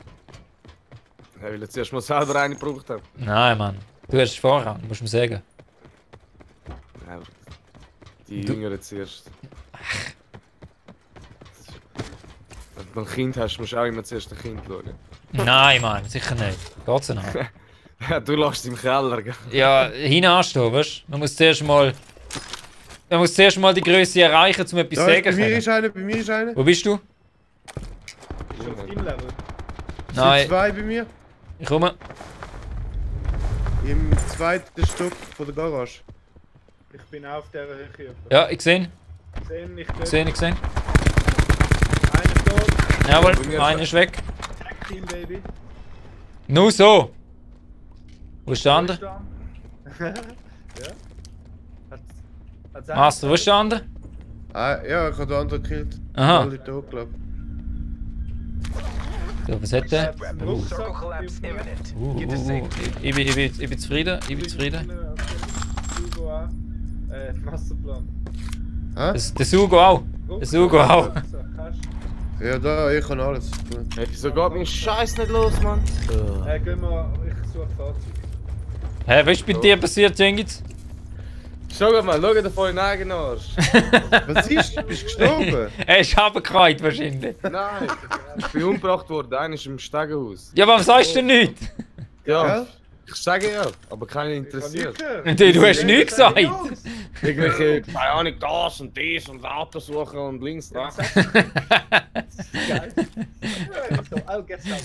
Er will jetzt erst mal selber eine gebraucht haben. Nein, Mann. Du hast Vorrang, musst du mir sagen. Ja, aber die Du- Jüngeren zuerst. Wenn du ein Kind hast, musst du auch immer zuerst ein Kind schauen. Nein, Mann, sicher nicht. Geht's noch? Ja, du lässt im Keller, gell? Ja, hinanstehen, weißt du? Man muss zuerst mal die Größe erreichen, um etwas Da zu ist, bei sagen mir können. ist einer, bei mir ist einer. Wo bist du? Ist auf deinem Level. Sind Nein, zwei bei mir. ich komme. Im zweiten Stock von der Garage. Ich bin auch auf dieser Höhe. Ja, ich sehe ihn. Sehen nicht Ich dort. sehe ihn, ich sehe ihn. Einer tot. Jawohl, Bei mir einer ist weg. Tag Team, Baby. Nur so. Wo ist der andere? Ja. Hat's Master, wo ist der andere? Ah, ja, ich habe den anderen gekillt. Aha. Alle tot, glaub ich. So, was hat der? einen Rucksack auf mir. Ich bin zufrieden, ich bin zufrieden. Hugo auch. Masterplan. Hä? Der Sugo auch. Der Sugo auch. Rucksack, hast du? Ja, da, ich kann alles. Gut. Hey, wieso geht mein Scheiß nicht los, Mann? Gehen wir, ich suche Fahrzeug. Hä, was ist bei dir passiert, Jengitz? Schau mal, schau dir vor den eigenen Arsch. Was ist? Bist du gestorben? Er ist runtergefallen wahrscheinlich. Nein, ich bin umgebracht worden, einer ist im Stegenhaus. Ja, warum sagst du denn nichts? Ja, Ja? ich sage ja, aber keiner interessiert. Du hast nichts gesagt. Irgendwelche, keine Ahnung, das und dies und Auto suchen und links da. Geil. So, I'll get that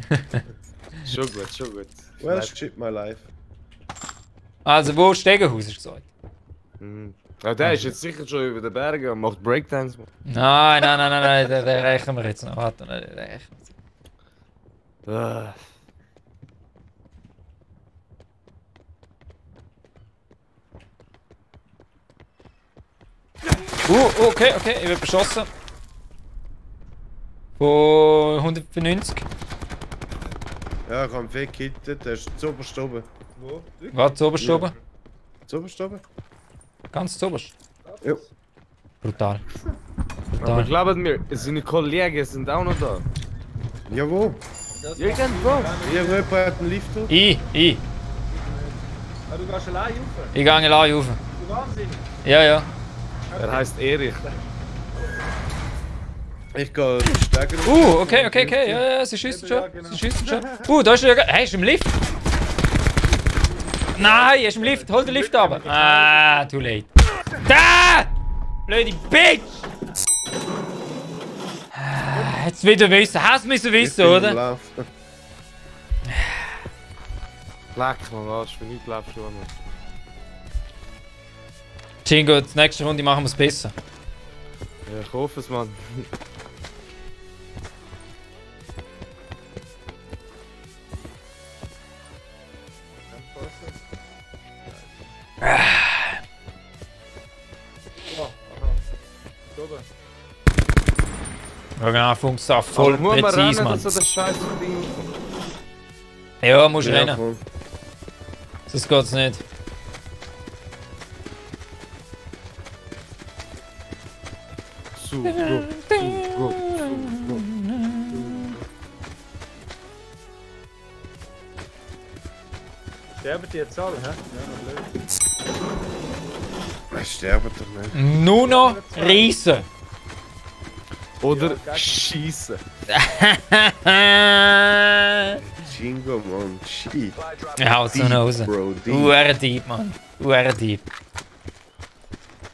guy. Schon gut, schon gut. Well, shit my life. Also, wo Stegenhaus hast du gesagt? Ja, der ist jetzt sicher schon über den Bergen und macht Breakdance. Nein, den rechnen wir jetzt noch. Warte, den rechnen wir. Ah. Okay, ich werde beschossen. Von 195. Ja, ich habe weggekittet, der ist zuoberst oben. Wo? Warte, zuoberst oben. Zuoberst oben? Ganz zuoberst. Ja. Brutal. Aber glaubt mir, seine Kollegen sind auch noch da. Ja, wo? Irgendwo. Irgendjemand hat einen Lift hoch. Ich. Ah, du gehst allein rauf? Ich gehe allein rauf. Du Wahnsinnig. Ja. Er heißt Erich. Ich gehe steigen. Okay. Ja, sie schießen schon. Sie schießen schon. Da ist er. Hey, ist im Lift. Nein, er ist im Lift. Hol den Lift runter. Ah, too late. Da! Blöde Bitch! Jetzt wieder wissen. Hast du müssen wissen, oder? Leck mal was, für nichts lebst du auch noch. Jingo, die nächste Runde machen wir es besser. Ja, ich hoffe es, Mann. Ja, genau, Funksaft voll Muss man präzise, rennen, Mann. dass er das scheiß Ding... Ja, musst Ja, rennen. voll. Sonst geht's nicht. Go. Sterben die jetzt alle, hä? Ja, noch blöd. Ich sterbe doch nicht. Nur noch Riesen. Oder schießen. Jingo, Mann. Shit. Ja, haut so raus. Bro, deep. Uhr deep, Mann. Uhr deep.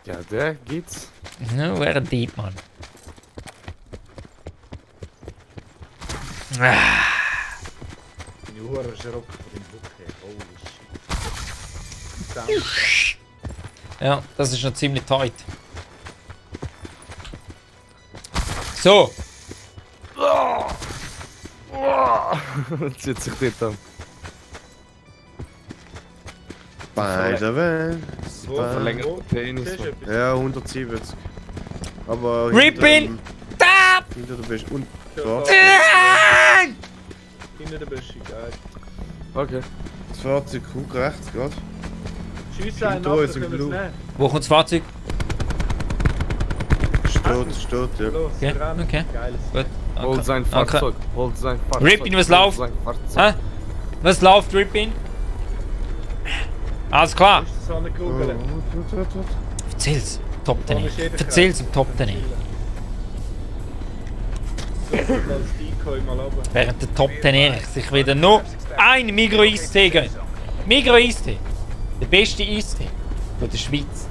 Ja, der geht's. Uhr deep, Mann. Meine Uhr ist erockt von dem Bucke. Holy shit. Ja, das ist noch ziemlich tight. So. Zieht sich dort an. Spider-Man. Verlängert Wo? den Penis. Siehst du etwas? Ja, 170. Aber. Rippin! Tap! Hinter der Best. Und. Ja, So. da. Hinter der Büsche, geil. Okay. Das Fahrzeug guckt rechts gerade. Schiessen einen Da ab, ist dann ein können wir es Blut. nehmen. Wo kommt das Fahrzeug? Steht, ja. Los, Okay, rennen. okay. Geiles. Gut. Holt sein Danke. Fahrzeug. Holt sein Fahrzeug. Rippin, was Holt läuft? sein Fahrzeug. Hä? Was läuft, Rippin? Alles klar. Ist das so eine Kugel? Erzähl's. Top Vorne 10. ist jeder Erzähl's im Top 10. So, als Decoy mal runter. Während der Top 10 sich wieder nur ein Migros-Eistee gönnt. Migros-Eistee. Der beste Eistee von der Schweiz.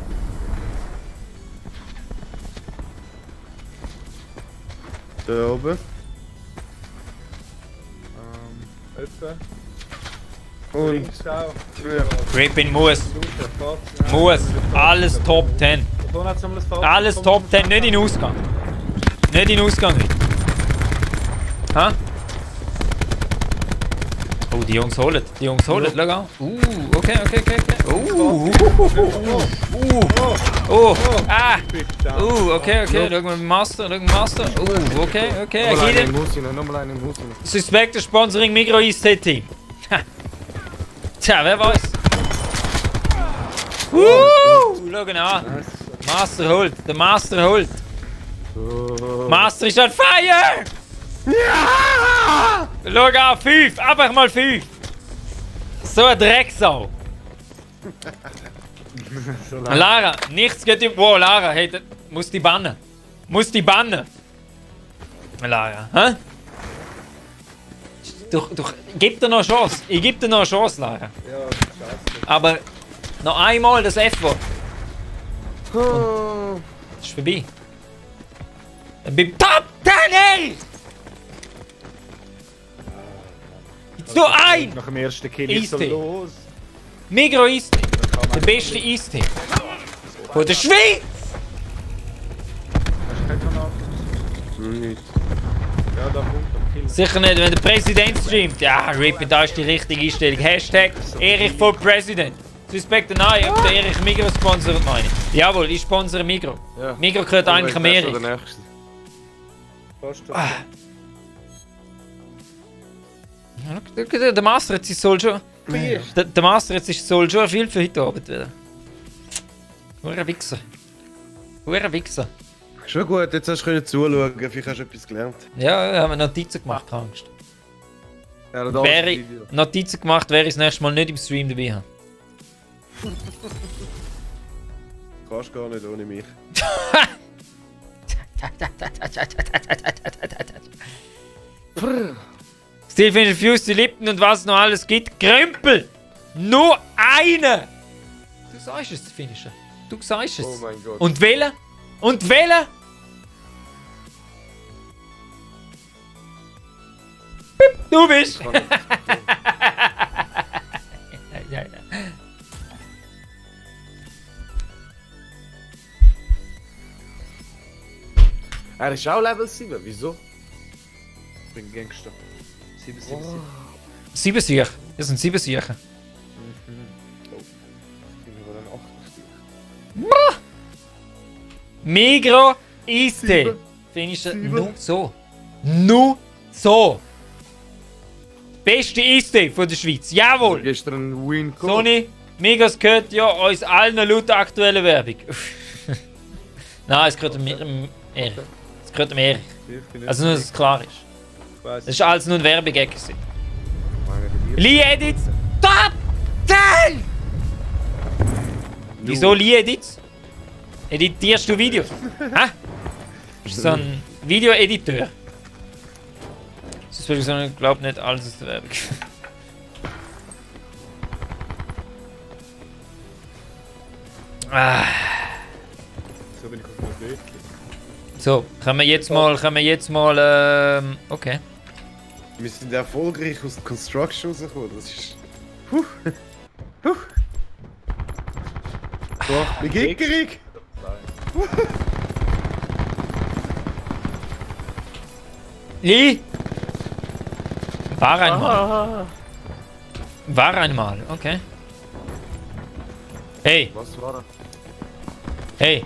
Da oben. Etwa. Und. Links auch. Rippin muss. Looter, Fahrzeug. Muss. Alles Top 10. Da vorne hat's nochmal ein Fahrzeug. Alles Top 10. Nicht in den Ausgang. Nicht in den Ausgang heute. Hä? Oh, die Jungs holen. Die Jungs holen. Schau an. Okay. Ah. Okay. Schau mal den Master. Okay. Nochmal Geht einen ihn. im Haus rein, nochmal einen im Haus rein. Suspected Sponsoring Migros Eistee Team. Ha. Tja, wer weiß. Schau ihn an. Master holt. Der Master holt. Master ist on fire! Ja! Schau an, 5! Einfach mal 5! So ein Drecksau! Lara, nichts geht über... Wow, Lara, hey, muss die bannen. Muss die bannen. Lara, hä? Gib dir noch eine Chance. Ich geb dir noch eine Chance, Lara. Ja, scheiße. Aber noch einmal das F-Wort. Oh. Das ist vorbei. Dann bin ich Top 10, ey! Jetzt nur ein! Nach dem ersten Kill ist so Eistee. los. Migro Eistee. Der beste Eistee. Von der Schweiz! Hast du keinen Kanal? Nicht. Ja, da kommt der Kill. Sicher nicht, wenn der Präsident streamt. Ja, Rippy, da ist die richtige Einstellung. Hashtag Erich for President. Suspect nein, ob der Erich Migro sponsert, meine ich. Jawohl, ich sponsere Migro. Ja. Migro gehört eigentlich am Erich. Der nächste. Fast Der Master jetzt soll schon. Der Master jetzt soll schon viel für heute Abend wieder. Hure Wichser. Hure Wichser. Schon gut, jetzt hast du zuschauen, vielleicht hast du etwas gelernt. Ja, wir haben Notizen gemacht, keine Angst. Ja, da Wäre ist ich das Video. Notizen gemacht, wäre ich das nächste Mal nicht im Stream dabei haben. Kannst gar nicht ohne mich. Steel Finisher, Fuse, die Lippen und was noch alles gibt. Krempel! Nur eine! Du sagst es, Finisher. Du sagst es. Oh mein Gott. Und wählen? Und wählen? Du bist! Kann nicht. Ja. Er ist auch Level 7, wieso? Ich bin Gangster. 7. 7 Sicher. Das sind 7 Sicher. Ich bin wohl ein 8. Migro Eistee. Finisher nur so. Nur so. Beste Eistee von der Schweiz. Jawohl. Gestern ein Win gehabt. Sony, Migros gehört ja uns allen laut der aktuellen Werbung. Nein, es gehört dem Erich. Es gehört dem Erich. Also nur, dass es klar ist. Das ist alles nur ein Werbegag gewesen. Lee Edits, Top 10! Wieso Lee Edits? Editierst du Videos? Hä? Bist du so ein Videoediteur? Das würde ich sagen, ich glaube nicht alles aus der Werbung. So bin ich auf dem Blödchen. So, können wir jetzt mal, okay. Wir sind erfolgreich aus der Construction rausgekommen, das ist... So, wie gickerig! Lee! War einmal. War einmal, okay. Hey, Was war er? hey,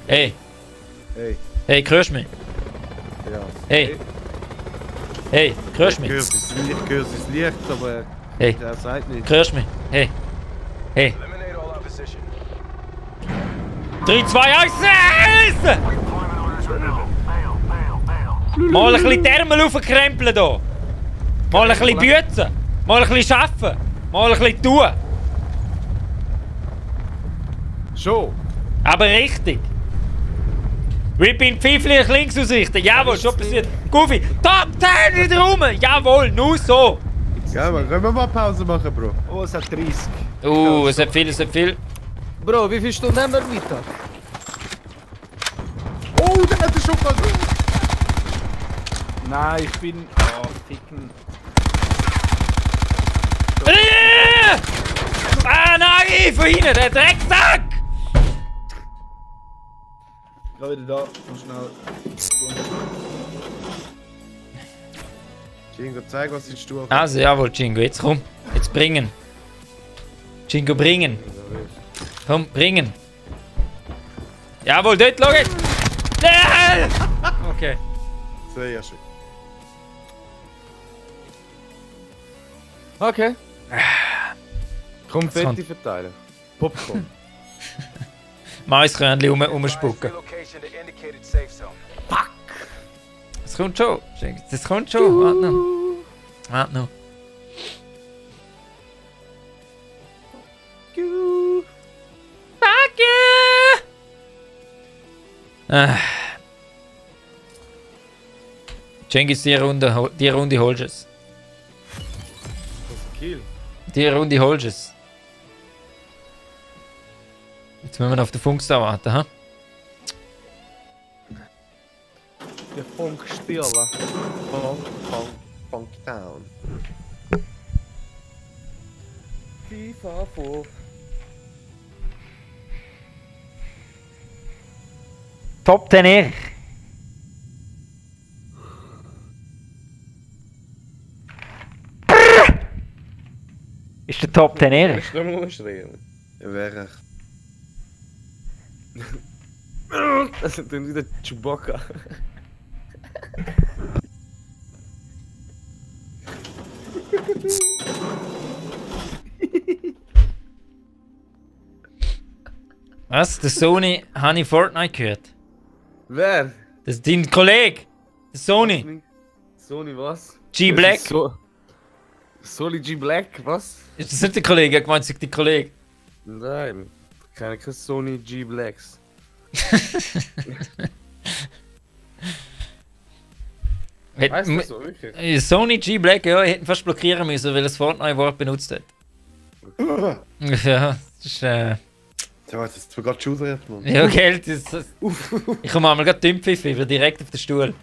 hey, Hey, hey, hörst du mich? ja. Hey. Hey, hörst du Ich mich? höre sein Licht, aber Hey, er sagt nicht. hörst du mich? Hey. Hey. Eliminate all opposition. 3, 2, 1, Mal ein bisschen die Ärmel aufkrempeln hier. Mal ein bisschen bützen. Mal ein bisschen arbeiten. Mal ein bisschen tun. Schon! Aber richtig. Rippin pfifflich links ausrichten. Jawohl, schon passiert. Goofy, Top 10 wieder rum. Jawohl, nur so. Ja, man, können wir mal Pause machen, Bro? Oh, es hat 30. Es hat viel, es hat viel. Bro, wie viele Stunden haben wir weiter? Oh, der hat schon fast... Nein, ich bin... Oh, ficken. Ah nein, von hinten, der Drecksack! Ich bin wieder da. Komm schnell. Jingo, zeig, was in den Stuhl Also, jawohl, Jingo, jetzt komm. Jetzt bringen. Jingo, bringen. Komm, bringen. Jawohl, dort, schau jetzt. Okay. Sehr schön. Okay. Konfetti kommt- verteilen. Popcorn. Maiskörnchen rumspucken. Relocation to indicated safe zone. Das kommt schon. Das kommt schon. Warte noch. Warte noch. Cengiz, die Runde holst du es. Kill. Die Runde holst du es. Jetzt müssen wir auf den Funkstar warten, ha? Der Funk stille. Funk down. FIFA 4. Top 10 Ehr. Ist der Top 10 Ehr? Ist nicht mal schreien. Wäre Das ist dann wieder Chewbacca. Was? Der Sony habe ich Fortnite gehört. Wer? Das ist dein Kollege. Der Sony. Sony was? G Black. Das ist Sony G Black, was? Ist das nicht der Kollege? Ich meine, es ist der Kollege. Nein, keine Sony G Blacks. Weißt du so, wirklich? Sony G Black, ja, hätten fast blockieren müssen, weil er das Fortnite-Wort benutzt hat. Ja, das ist Ja, das ist gerade geschudert, Mann. ja, Geld. Ich komme einmal gerade Dümpfiff über direkt auf den Stuhl.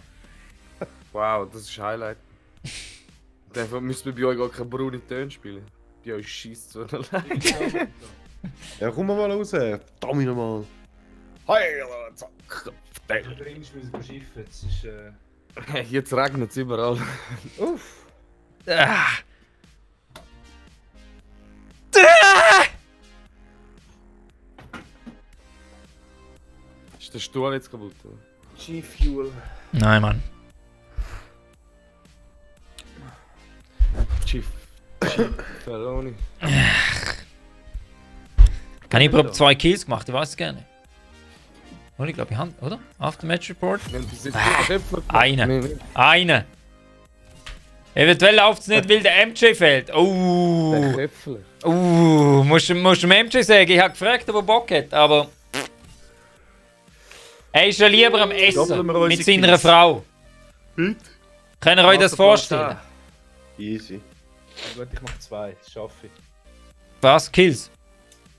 Wow, das ist Highlight. Dafür müssen wir bei euch gar keine braune Töne spielen. Bei euch schießt so allein. Ja, komm mal raus. Verdammt nochmal. Hey, zack. Der Rinsch müssen wir schiffen. Das ist. Jetzt regnet es überall. Uff. Ah. Ah. Ist der Stuhl jetzt kaputt? G-Fuel. Nein, Mann. Chief. Ferroni. Kann ich überhaupt 2 Kills gemacht? Ich weiß es gerne. Oh, ich glaube, ich habe, oder? Aftermatch Report? Wenn du jetzt Köpfe. Eine. Eine. Eventuell läuft es nicht, weil der MJ fehlt. Der Oh. Köpfler. Musst du dem MJ sagen, ich habe gefragt, ob er Bock hat, aber. Er ist ja lieber am Essen Doppeln wir unsere mit seiner Kills. Frau. Könnt ihr euch das vorstellen? Easy. Gut, ich mach 2. Das schaffe ich. Was? Kills?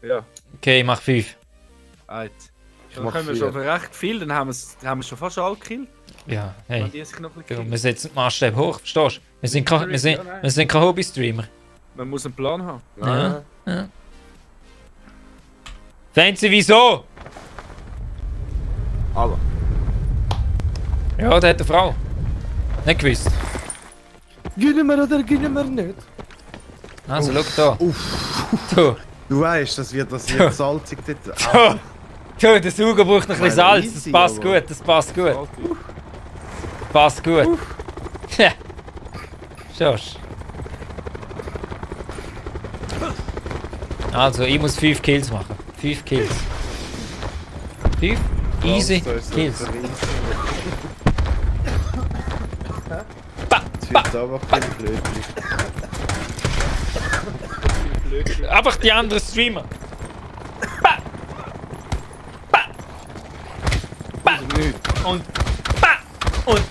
Ja. Okay, ich mach 5. Alt. Dann mach können wir 4. schon für recht viel, dann haben wir schon fast alle gekillt. Ja, Wenn hey. die sich noch ein Ja, bisschen wir setzen den Maßstab hoch, verstehst du? Wir sind kein Hobby-Streamer. Man muss einen Plan haben. Ja. Ja. Fancy, wieso? Aber. Ja, der hat eine Frau. Nicht gewusst. Gehen wir oder gehen wir nicht? Also, schau da. Du, Du weißt, das wird salzig dort. du, der Sauger braucht noch ein bisschen Nein, Salz. Das easy, passt aber- gut, das passt gut. Passt gut. Ja. Schaust. Also, ich muss 5 Kills machen. 5 Kills. 5 easy Kills. Jetzt wird aber kein Blödchen. Einfach die anderen Streamer. Ba! Ba! Ba! Und ba! Und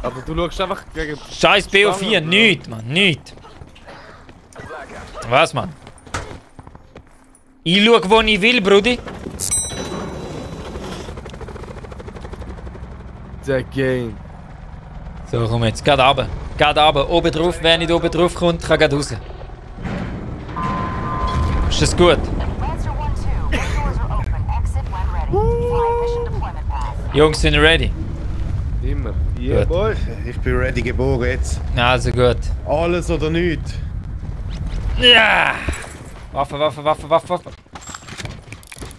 Aber du schaust einfach gegen. Scheiß BO4, nichts, Mann, nichts. Was, Mann? Ich schau, wo ich will, Brudi. Der Game. So, komm jetzt, geht runter. Geht runter, oben drauf. Wer nicht oben drauf kommt, kann gleich raus. Ist das gut? Lancer 1-2, bay doors are open. Exit when ready. Flying mission deployment path. Jungs, sind ihr ready? Immer. Yeah, Gut. boy. Ich bin ready geboren jetzt. Also gut. Alles oder nichts. Ja! Waffe, Waffe, Waffe, Waffe, Waffe.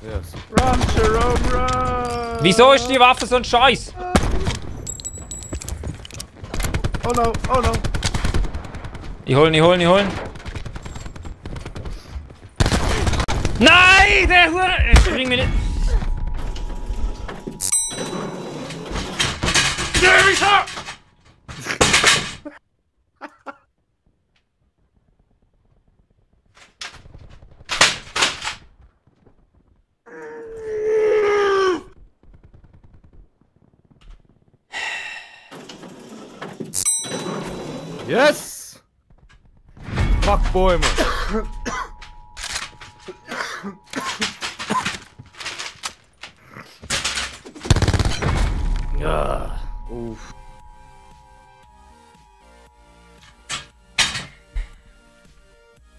Yes. Run, Jerome, run! Wieso ist die Waffe so ein Scheiß? Oh no, oh no. Ich holen. Nein, der Hure! Bring mich nicht. Yes! Fuck Bäume! Ja. Uff.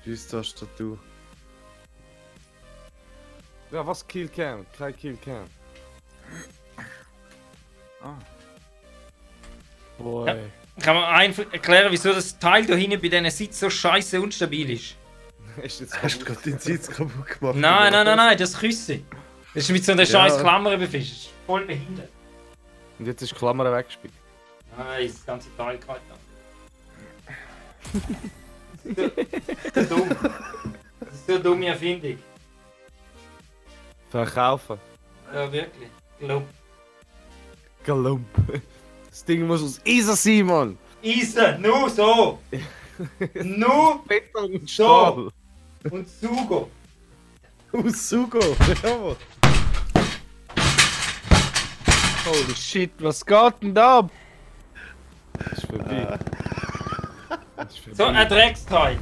Tschüss, Tastatur. Ja, was Killcam? Kein Killcam. Boy. Ja. Kann man einfach erklären, wieso das Teil da hinten bei diesen Sitz so scheiße unstabil ist? Ist jetzt Hast du gerade den Sitz kaputt gemacht? Nein, das Küsse. Das ist mit so einer Ja. scheiß Klammer befestigt. Das ist voll behindert. Und jetzt ist die Klammer weggespielt. Nein, das ganze Teil gehalten. Das ist so dumm. Das ist so eine dumme Erfindung. Verkaufen. Ja, wirklich. Glaub. Galump. Das Ding muss aus Eisen sein, Mann! Eisen, nur so! Nur Beton und Stahl. und Sugo. Aus Sugo! Jawohl! Holy shit, was geht denn da ab? Das ist vorbei. Das ist So ein Drecksteil.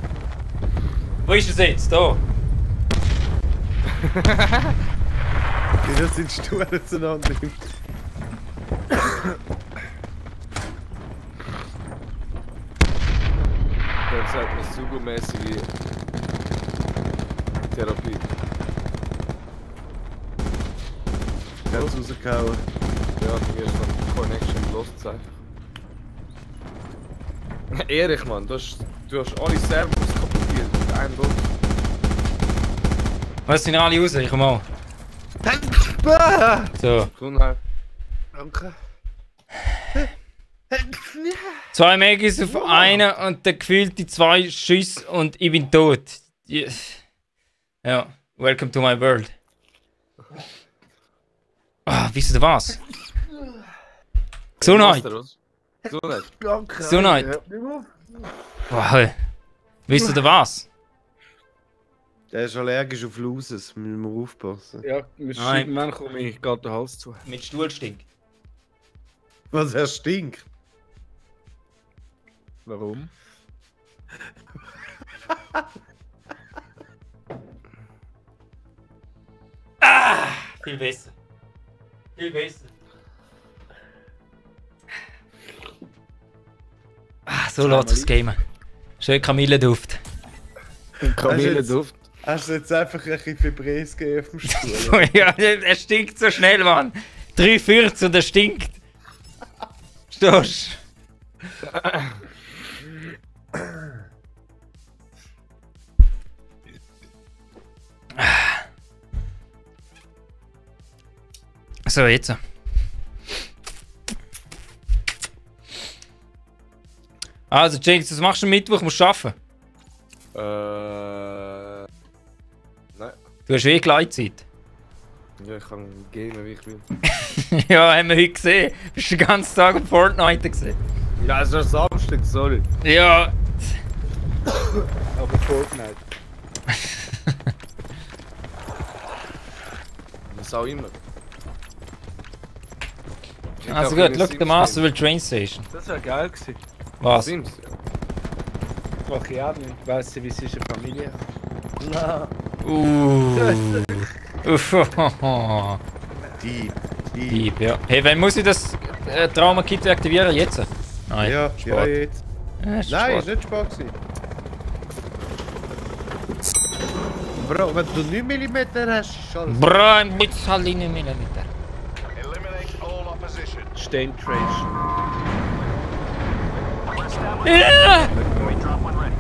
Wo ist es jetzt? Da. Das sind Stuhl zueinander. Dann sagt man Sugo-mäßige Therapie. Ganz rausgehauen. Ja, mir ist von Connection lost einfach. Ehrlich, Mann, du hast alle Servos kaputtiert mit einem Druck. Was sind alle raus? Ich komm mal. So. Gesundheit. Danke. 2 Megis auf einen und dann gefühlt die 2 Schüsse und ich bin tot. Ja, welcome to my world. Ah, wisst ihr was? Gesundheit! Gesundheit. Danke. Gesundheit! Wow. Wisst ihr was? Der ist allergisch auf Loses, müssen wir aufpassen. Ja, irgendwann komme ich gerade den Hals zu. Mit Stuhlstink. Was, er stinkt? Warum? Viel besser. Viel besser. Ah, so lässt es gamen. Schön Kamillenduft. Kamillenduft. Hast du jetzt einfach ein bisschen Fibres gegeben auf dem Stuhl? Ja, er stinkt so schnell, Mann. 3,40 und er stinkt. Stoß. So, jetzt. Also, James, was machst du am Mittwoch? Musst du arbeiten? Nein. Du hast eh Gleitzeit. Ja, ich kann gamen, wie ich will. Ja, haben wir heute gesehen. Du bist den ganzen Tag am Fortnite gesehen. Ja, es ist Samstag, sorry. Ja. Aber Fortnite. Was auch immer. Also gut, schau den Masterville Train Station. Das wäre geil gewesen. Was? Sims. Mach ich auch nicht. Weißt du, wie es ist eine Familie? Dieb. Dieb, ja. Hey, wann muss ich das Trauma-Kit deaktivieren? Jetzt? Nein, Ja, ja, Sport. jetzt. Ist Nein, Sport. ist nicht Sport gewesen. Bro, wenn du 9 mm hast, ist alles. Bro, ein bisschen Millimeter. Eliminate all opposition. Stain Trace. Ja! Drop when ready.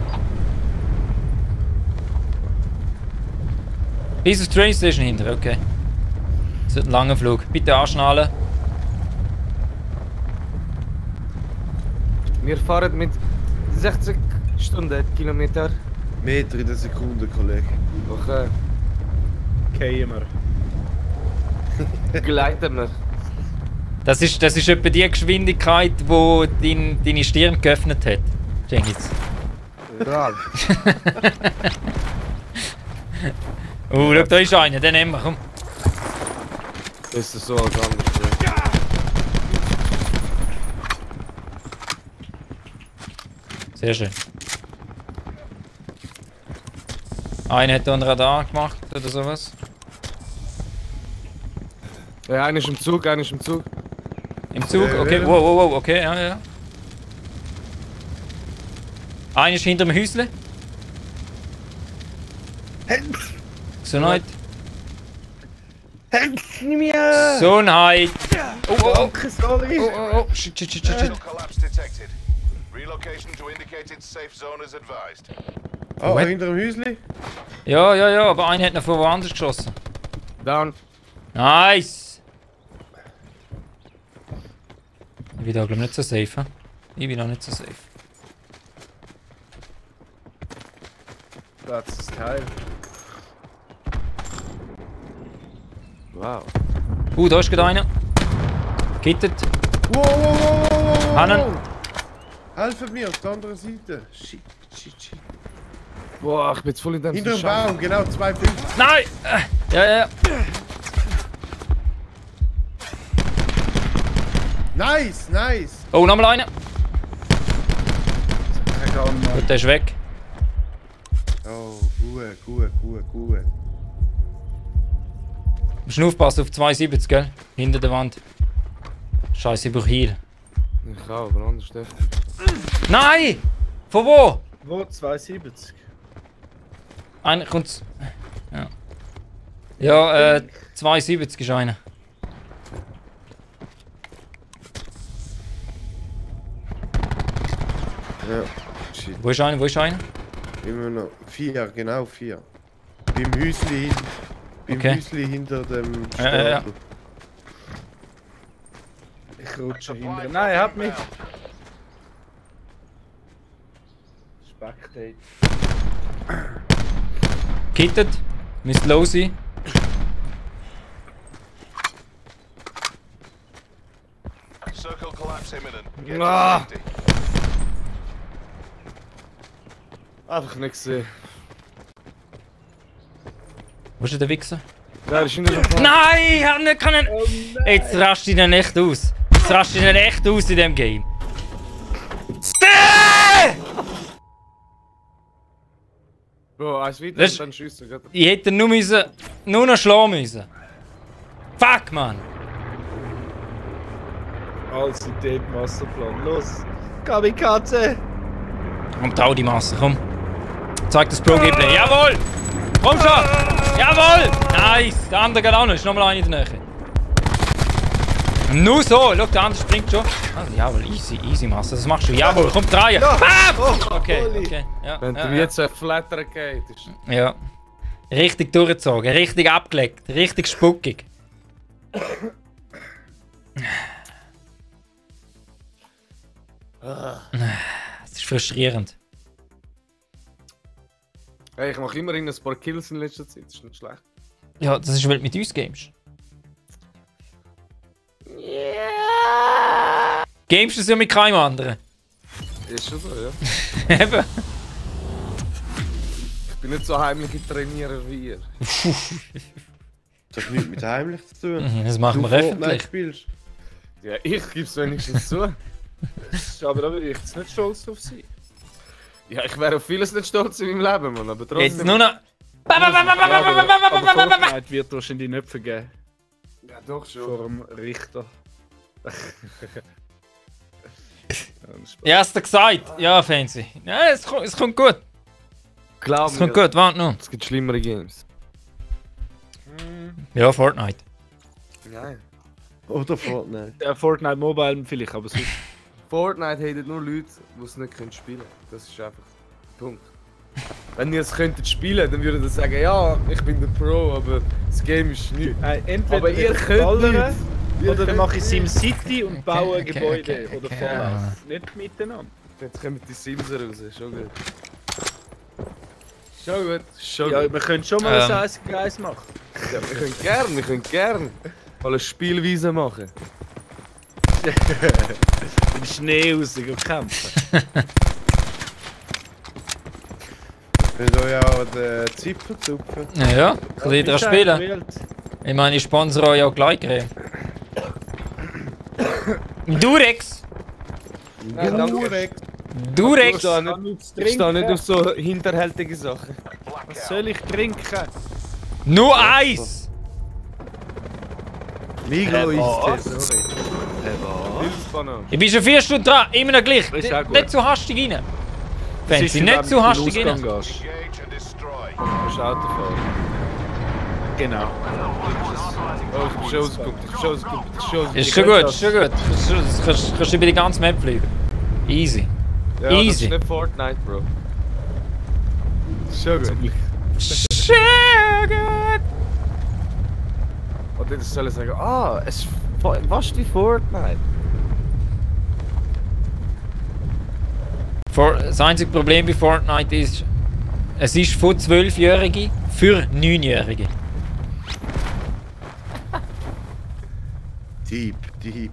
Dieses Train Station hinter, okay. Das wird ein langer Flug. Bitte anschnallen. Wir fahren mit 60 Stundenkilometer. Meter in der Sekunde, Kollege. Okay. Gehen wir. Gleiten wir. Das ist etwa die Geschwindigkeit, die deine Stirn geöffnet hat. Cengiz. Ja. Oh, schau, da ist einer, den nehmen wir, komm. Das ist so als anders. Sehr schön. Einer hat da einen Radar gemacht oder sowas. Ja, einer ist im Zug, einer ist im Zug. Im Zug? Okay, wow, okay, ja. Einer ist hinter dem Häusle. Gesundheit. Gesundheit. Oh. Sorry! Oh. Shit. Collapse detected. Relocation to indicated safe zone is advised. Oh, What? hinter dem Häusli? Ja, aber einer hat noch von woanders geschossen. Down. Nice! Ich bin da glaube ich nicht so safe. He? Ich bin auch nicht so safe. Das ist geil. Wow. Da ist gerade einer. Kittet. Wow. Hannen. Helft mir auf der anderen Seite. Shit. Boah, ich bin jetzt voll in dem Hinter dem Baum, genau, 2,5. Nein! Ja. Nice. Oh, nochmal einer. Ich kann Gut, der ist weg. Oh, gut. Du musst aufpassen auf 72, gell? Hinter der Wand. Scheiße, ich brauche Heal. Ich auch, aber anders nicht. Nein! Von wo? Wo? 270. Einer kommt. Ja, 72 ist einer. Ja, shit. Wo ist einer? Immer noch 4, genau 4. Beim Häusli hinter dem Ja. Stapel. Ich rutsche hinter. Nein, er hat mich. Spectate. Kittet. Müsste low sein. Circle collapse imminent. Get Ah. to safety. Einfach nicht gesehen. Wo ist der Wichser? Ja, das ist hinter dem Baum. Nein! Ich hab nicht können. Jetzt rast ihn echt aus. Jetzt rast ihn echt aus in dem Game. Bro, eins weiter Das- und dann schiessen. Gell? Ich hätte nur noch schlagen müssen. Fuck, man! Also, den Masterplan. Los! Kamikaze! Komm, trau die Masse, komm. Zeig das Pro-Gameplay. Jawohl! Komm schon! Jawohl! Nice! Der andere geht auch noch. Ist nochmal einer in der Nähe. Nur so! Schau, der andere springt schon. Also, jawohl, easy Masse. Das machst du. Jawohl, komm, drehen! Bam! Okay. Ja, Wenn du ja. jetzt flattern geht, ist... Ja. Richtig durchgezogen, richtig abgelegt, richtig spuckig. Es ist frustrierend. Hey, ich mache immerhin ein paar Kills in letzter Zeit, das ist nicht schlecht. Ja, das ist, weil du mit uns gamest. Gamest du es ja mit keinem anderen. Ist schon so, ja. Eben. Ich bin nicht so heimliche Trainierer wie ihr. Das hat nichts mit heimlich zu tun. Das machen wir Fortnite öffentlich. spielst. Ja, ich gebe es wenigstens zu. Aber da würde ich jetzt nicht stolz drauf sein. Ja, ich wäre auf vieles nicht stolz in meinem Leben, Mann, aber trotzdem... Jetzt nur noch. Aber Fortnite wird wahrscheinlich nicht vergeben. Ja, doch schon. Vor dem Richter. Ja, hast du gesagt. Ja, Fancy. Ja, es kommt gut. Glaub Es mir, kommt gut, warte noch. es gibt schlimmere Games. Ja, Fortnite. Nein. Oder Fortnite. Der Fortnite Mobile vielleicht, aber sonst. Fortnite hatet nur Leute, die es nicht spielen können. Das ist einfach der Punkt. Wenn ihr es könntet spielen, dann würdet ihr sagen, ja, ich bin der Pro, aber das Game ist nicht. Entweder Aber ihr könnt ballern, nicht. oder dann mache ich SimCity und baue okay, Gebäude okay, oder okay, Fallout. Nicht miteinander. Jetzt kommen die Sims raus, schon gut. Schon gut, schon Ja, gut. wir können schon mal ein Kreis machen. Ja, wir können gern mal eine Spielweise machen. In den Schnee raus und kämpfen. Könnt euch auch den Zipfel zupfen. Ja, kann ich daran spielen. Wild. Ich meine, ich sponsere euch auch Gleitcreme. Durex! Nein, danke. Direkt. Du Ich Rex! stehe nicht auf so hinterhältige Sachen. Was soll ich trinken? Nur Eis! Migro ist das. Hilfsbanane. Ich bin schon 4 Stunden dran, immer noch gleich. Ist auch gut. Nicht zu hastig rein. Fancy, nicht zu hastig rein. rein. Engage and destroy. Du musst Auto fahren. Genau. Oh, ich bin schon rausgekommen. Ich bin schon rausgekommen. Ich bin schon rausgekommen. Ist schon gut, ist schon gut. Kannst du über die ganze Map fliegen. Easy. Ja, das Easy. ist nicht Fortnite, Bro. Schon gut. Sehr gut! Und jetzt soll ich sagen, es ist fast wie Fortnite. Das einzige Problem bei Fortnite ist, es ist von 12-Jährigen für 9-Jährige. Deep.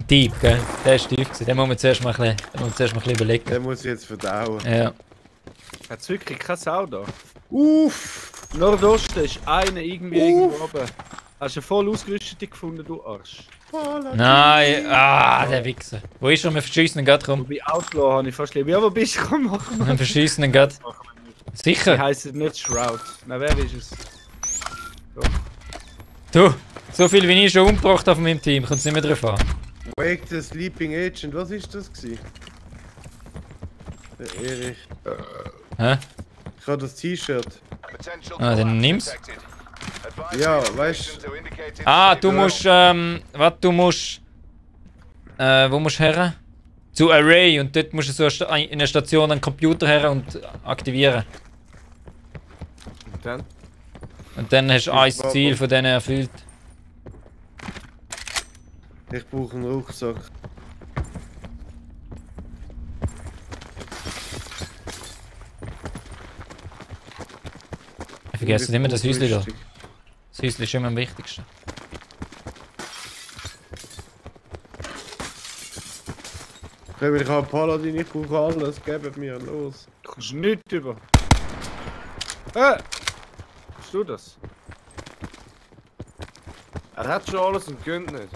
Deep, gell? Der ist tief gewesen. Den muss man zuerst mal ein bisschen überlegen. Den muss ich jetzt verdauen. Ja. Hat es wirklich keine Sau da? Uff! Nordosten ist einer irgendwie irgendwo oben. Hast du eine voll ausgerüstete gefunden, du Arsch? Nein, der Wichser. Wo ist er? Wir verschießen ihn gerade rum. Bei Outlaw habe ich fast lieber. Ja, wo bist du? Komm, machen wir. Wir verschießen ihn gerade. Die Sicher? heisst nicht Shroud. Na, wer ist es? Du, so viel wie ich schon umgebracht auf meinem Team, kommt es nicht mehr drauf an. Wake the Sleeping Agent, was ist das gewesen? Erich. Hä? Ich habe das T-Shirt. Potential Ah, dann collapse nimm's. detected. Ja, Advise weißt relocation to indicated Ah, du sector. musst, wo musst du her? Zu Array und dort musst du so in einer Station einen Computer her und aktivieren. Und dann? Und dann hast du ein Ziel von denen erfüllt. Ich brauche einen Rucksack. Ich vergesse immer das Häuschen da. Rüstung. Das Häuschen ist immer am wichtigsten. Ich habe Paladin, ich brauche alles, gebt mir los. Du kommst nichts über. Bist du das? Er hat schon alles und gönnt nicht.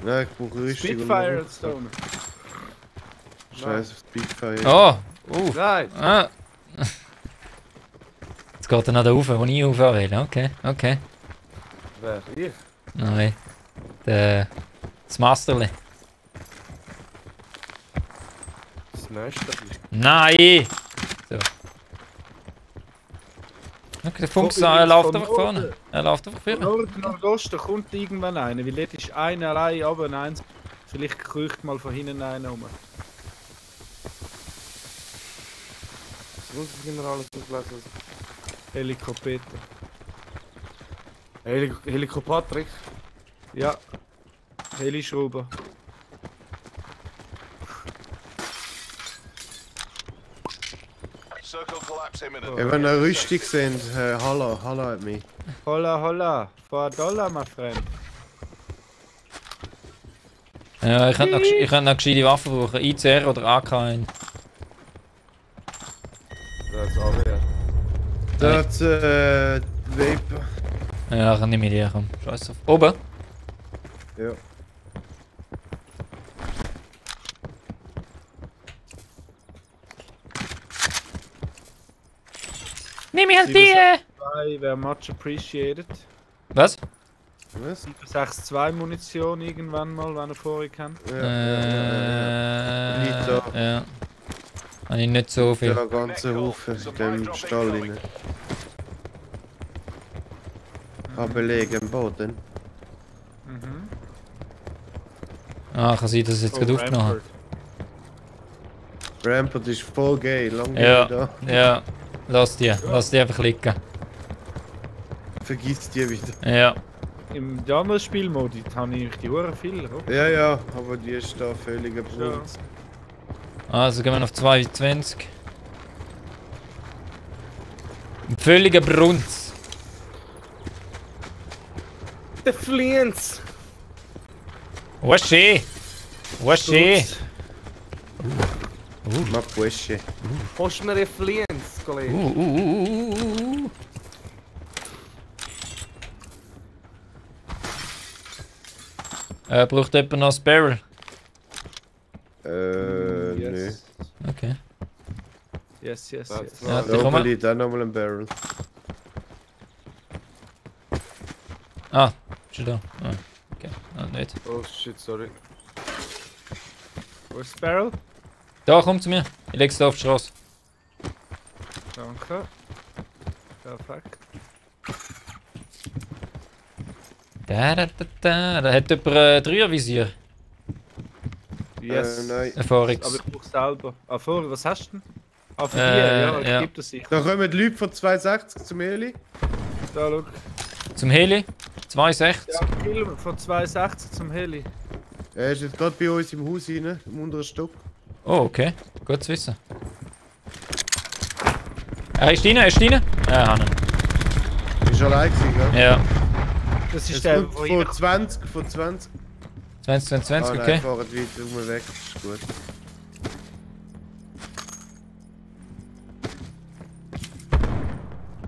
Nein, ich brauche Rüstung. Spitfire und Stone. Scheiße, Spitfire. Oh! Nein! Ah! Jetzt geht er nach da rauf, wo ich rauf will. Okay, okay. Wer? Ich? Nein. Das Masterli. Das Mästerli. Nein! So. Okay, der Fuchs er läuft einfach vorne. Er läuft einfach vorne. Norden, Nordosten kommt irgendwann einer, weil dort ist eine Reihe, aber eins. Vielleicht kriecht mal von hinten einer rum. Das muss ich immer alles auflesen. Helikopter. Helikopatrik. Ja. Helischrauber. Circle collapse imminent. Wenn ihr eine Rüstung seht, hallo at mich. Holla, holla. For $1, my friend. Ja, ich könnte noch gescheite Waffen brauchen. ICR oder AK-1. Das ist AWR. Das, Vapor. Ja, kann nicht mit dir kommen. Scheiß auf. Oben? Ja. Nimm ich halt die! 2 wäre much appreciated. Was? Was? 6-2 Munition irgendwann mal, wenn er vorher kennt. Liegt da. Ja. Habe ich nicht so viel. Der ganze Haufen in dem Stall rein. Belegen am Boden. Mhm. Ah, kann sein, dass ich jetzt gerade aufgenommen habe. Rampart ist voll geil, lange Ja, da. ja. Lass die einfach liegen. Vergiss die wieder. Ja. Im anderen Spielmodi habe ich die Huren viel, oder? Ja, ja, aber die ist da völlig absurd. Also gehen wir auf 22. Ein völliger Brunz. Der Fliens! Was schön. Was schön. Ma Bursche. Hast du mir einen Fliens, Kollege? Braucht jemand noch ein Barrel? Yes. Okay. Yes, yes, Das yes. war- Ja, Da da kommen oben wir. liegt auch nochmal ein Barrel. Ah, schon da. Ah, okay. Ah, nicht. Oh shit, sorry. Wo ist das Barrel? Da, komm zu mir. Ich leg's da auf die Straße. Danke. Perfekt. Da hat jemand ein Dreiervisier. Yes. Nein. Erfahrungs. Aber ich brauch selber. Ah, vor, was hast du denn? Ah, für Äh, ja, ja. gibt es sicher. Da kommen die Leute von 260 zum Eli. Da, schau. Zum Heli. 260. Ja, Kill von 260 zum Heli. Er ist jetzt gerade bei uns im Haus rein, im unteren Stock. Oh, okay. Gut zu wissen. Er ist rein, er ist rein. Ja, Hanne. Ist allein gewesen, gell? Ja. Das ist Es der, kommt wo von ich... 20, von 20. 2020, Ah, nein, okay. fahren weiter um weg, ist gut.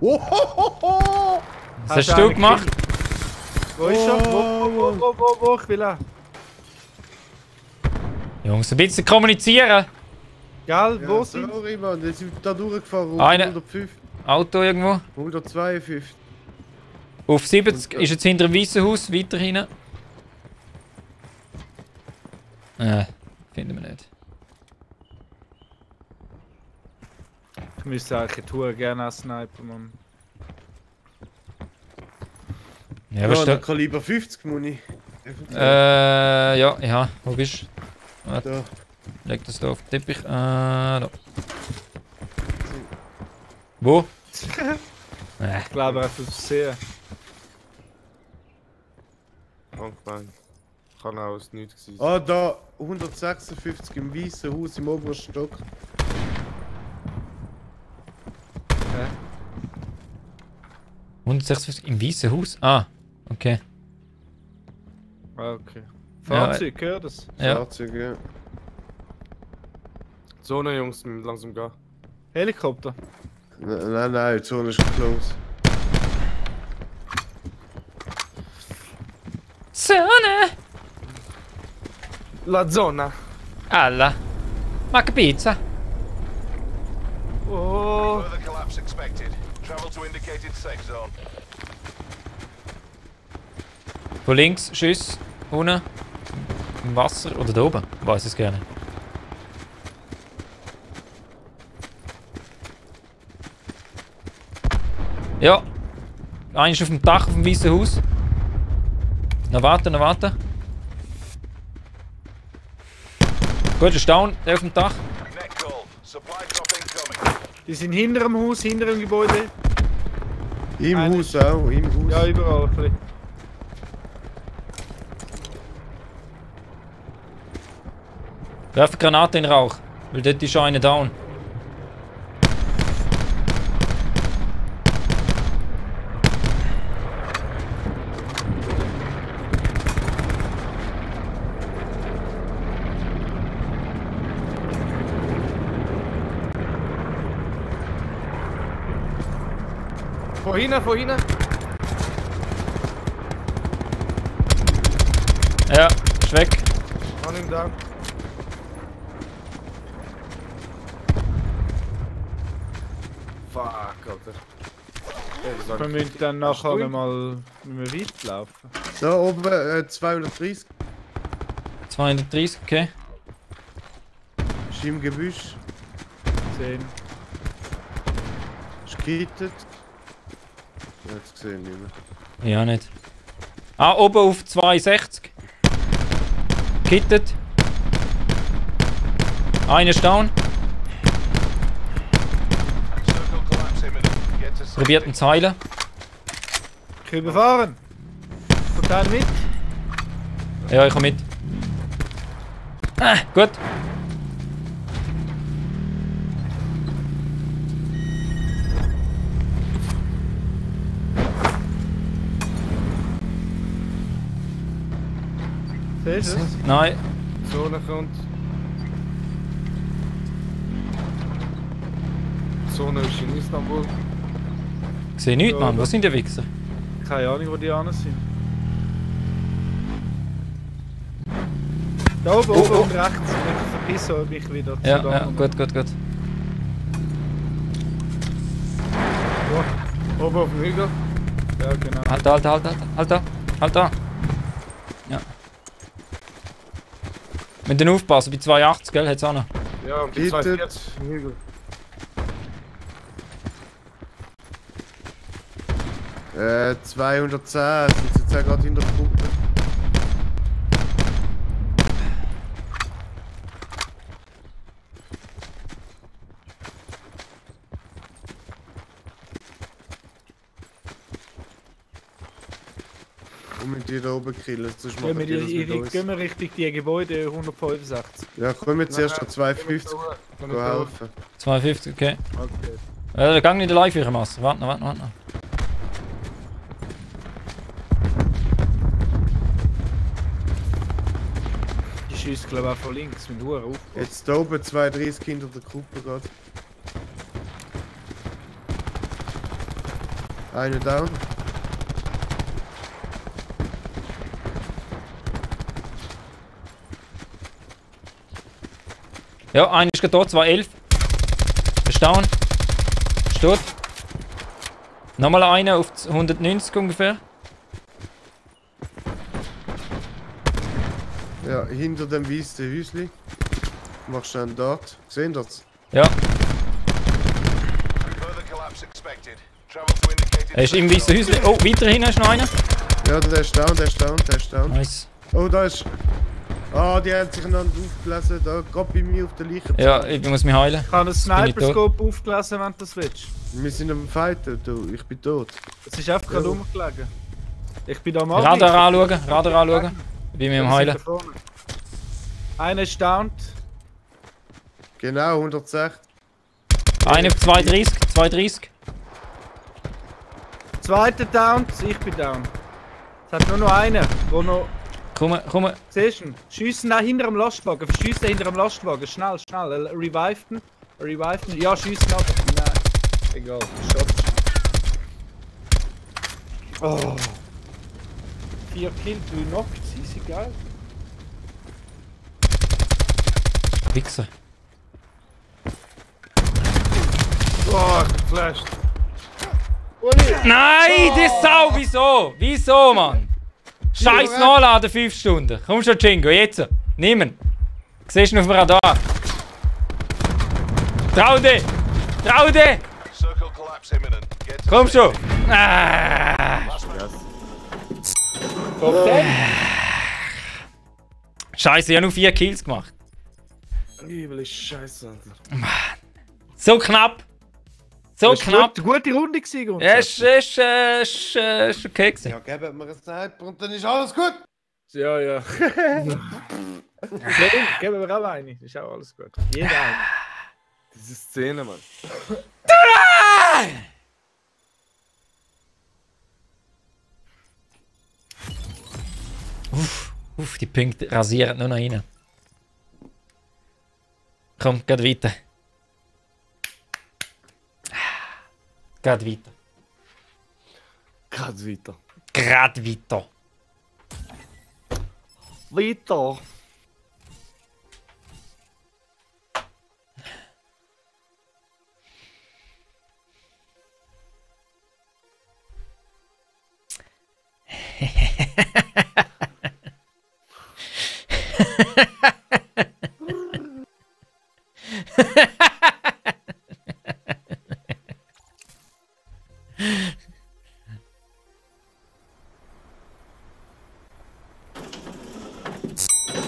Ohohoho! Was hast du gemacht? Wo ist er? Wo? Ich will auch. Jungs, ein bisschen kommunizieren. Gell, wo Ja, sind sorry, Mann, die sind da durchgefahren. Um Eine. 105, Auto irgendwo. 152. Auf 70 ist jetzt hinter dem weißen Haus, weiter hinten. Finden wir nicht. Ich müsste eigentlich die Tour gerne auch snipen, Mann. Ja, Ja, was ist der da? Kaliber 50 Muni. Ja, wo bist du? Da. Leg das da auf den Teppich. Da. Wo? Ich glaube, er hat es sehen. Danke, Mann. Kann auch aus nichts gewesen. Ah, da 156 im weißen Haus im oberen Stock. Okay. 156 im weißen Haus? Ah, okay. Ah, okay. Fahrzeug, gehört das? Ja. Fahrzeuge, ja. Zone, Jungs, wir müssen langsam gehen. Helikopter. Nein, die Zone ist close. Sonne! La Zona! Alla! Macca pizza! Oh, Further collapse expected. Travel to indicated safe zone. Von links, Schuss, unten, im Wasser oder da oben, ich weiß es gerne. Ja, einer ist auf dem Dach, auf dem weißen Haus. Noch warten, noch warten. Gut, ist down, der auf dem Dach. Net call. Supply drop incoming. die sind hinter dem Haus, hinter dem Gebäude. Im Eine- Haus auch, im Haus. Ja, überall ein bisschen. Werfe Granate in den Rauch, weil dort ist schon einer down. Von hinten, von hinten! Ja, ist weg. An ihm da. Fuck, Alter. Wir müssen dann nachher mal weit laufen. Da oben 230. 230, okay. Ist im Gebüsch. 10. Ist gehittet. Jetzt gesehen nicht mehr. Ja, nicht. Ah, oben auf 260. Kittet. Einer ist down. Circle collapse imminent. Get to safe. Probiert einen zu heilen. Ich will überfahren. Kommt einer mit? Ja, ich komme mit. Ah, gut. Siehst du es? Nein. Zone kommt. Zone ist in Istanbul. Ich sehe nichts, Ja, Mann. Wo da- sind die Wichser? Keine Ahnung, wo die anderen sind. Da oben, oben und rechts. Ich verpisse mich wieder Ja, zu ja, da. gut, gut, gut. Oben auf dem Hügel. Ja, genau. Halt da, halt da, halt da, halt da. Halt da. Ja. Mit den aufpassen, bei 280, gell? Hat's auch noch. Ja, und die Hittet. 240 auf dem Hügel. 210 sind sie jetzt auch gerade in der Gruppe. Und mit die da oben killen, sonst Ja, machen wir die das mit uns. gehen wir Richtung die Gebäude 165. Ja, komm jetzt erst an 250 Komm go mit da. helfen. 250, okay. Okay. Der Gang nicht live für Masse. Warte noch, warte noch, warte noch. Die schießt glaube ich auch von links mit Huren auf. Jetzt da oben 32 Kinder der Gruppe gerade. Einer down. Ja, einer ist gerade da, 211. Ist down. Ist tot. Nochmal einer auf 190 ungefähr. Ja, hinter dem weißen Häusli. Machst du einen dort. Sehen das? Ja, Further collapse expected. Travel to indicated. er ist im weißen Häuschen. Oh, weiter hinten ist noch einer. Ja, der ist down, der ist down, der ist down. Nice. Oh, da ist. Ah, die haben sich einander aufgelesen. Da, gerade bei mir auf der Leiche. Ja, ich muss mich heilen. Ich habe einen ich tot. Sniper-Scope aufgelesen, wenn du das willst. Wir sind am Fighten, du. Ich bin tot. Es ist einfach gerade rumgelegen. Ich bin da am Radar anschauen, Radar anschauen. Ich bin mir am Heilen. Einer ist downed. Genau, 160. Einer auf 230, 230. Zweiter downed, ich bin down. Es hat nur noch einen, wo noch... Komm, komm. Siehst du ihn? Schiessen da hinter dem Lastwagen. Verschiessen hinter dem Lastwagen. Schnell, schnell. Reviven. Reviven. Ja, schiessen ab. Nein. Egal. Shot. Oh. 4 Kills, 3 Knocks. Easy geil. Wichser. Oh, ich bin geflasht. Nein, die Sau, wieso? Wieso, Mann? Scheiß Nachladen 5 Stunden. Komm schon, Jingo, jetzt. Nimm ihn. Siehst du ihn auf dem Radar? Trau dich! Trau dich! Circle collapse imminent. Get to Komm safety. schon! Ah. Top 10. Scheiße, ich habe nur 4 Kills gemacht. Übel ist scheiße, Alter. So knapp! So Das war knapp! eine gute Runde gewesen, Ja, ist okay gewesen. Ja, gebt mir einen Sniper und dann ist alles gut. Ja, ja. Geben wir auch eine. Das ist auch alles gut. Jeder eine. Diese Szene, Mann. Uff, die Punkte rasieren nur noch rein. Komm, geht weiter. Geht weiter. Gerade weiter. Grad weiter. Weiter.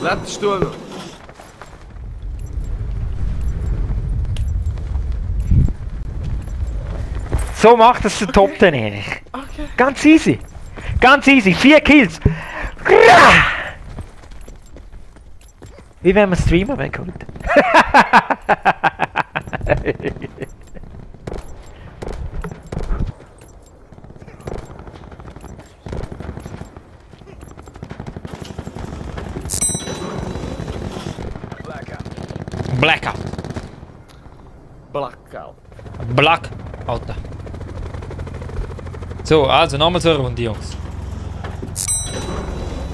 Letzte Stuhl. So macht es der Top 10, Erich. Okay. Ganz easy. Ganz easy. 4 Kills. Wie wenn wir streamen, wenn gut. Blackout. Blackout. Black. Alter. So, also nochmal so eine Runde, Jungs.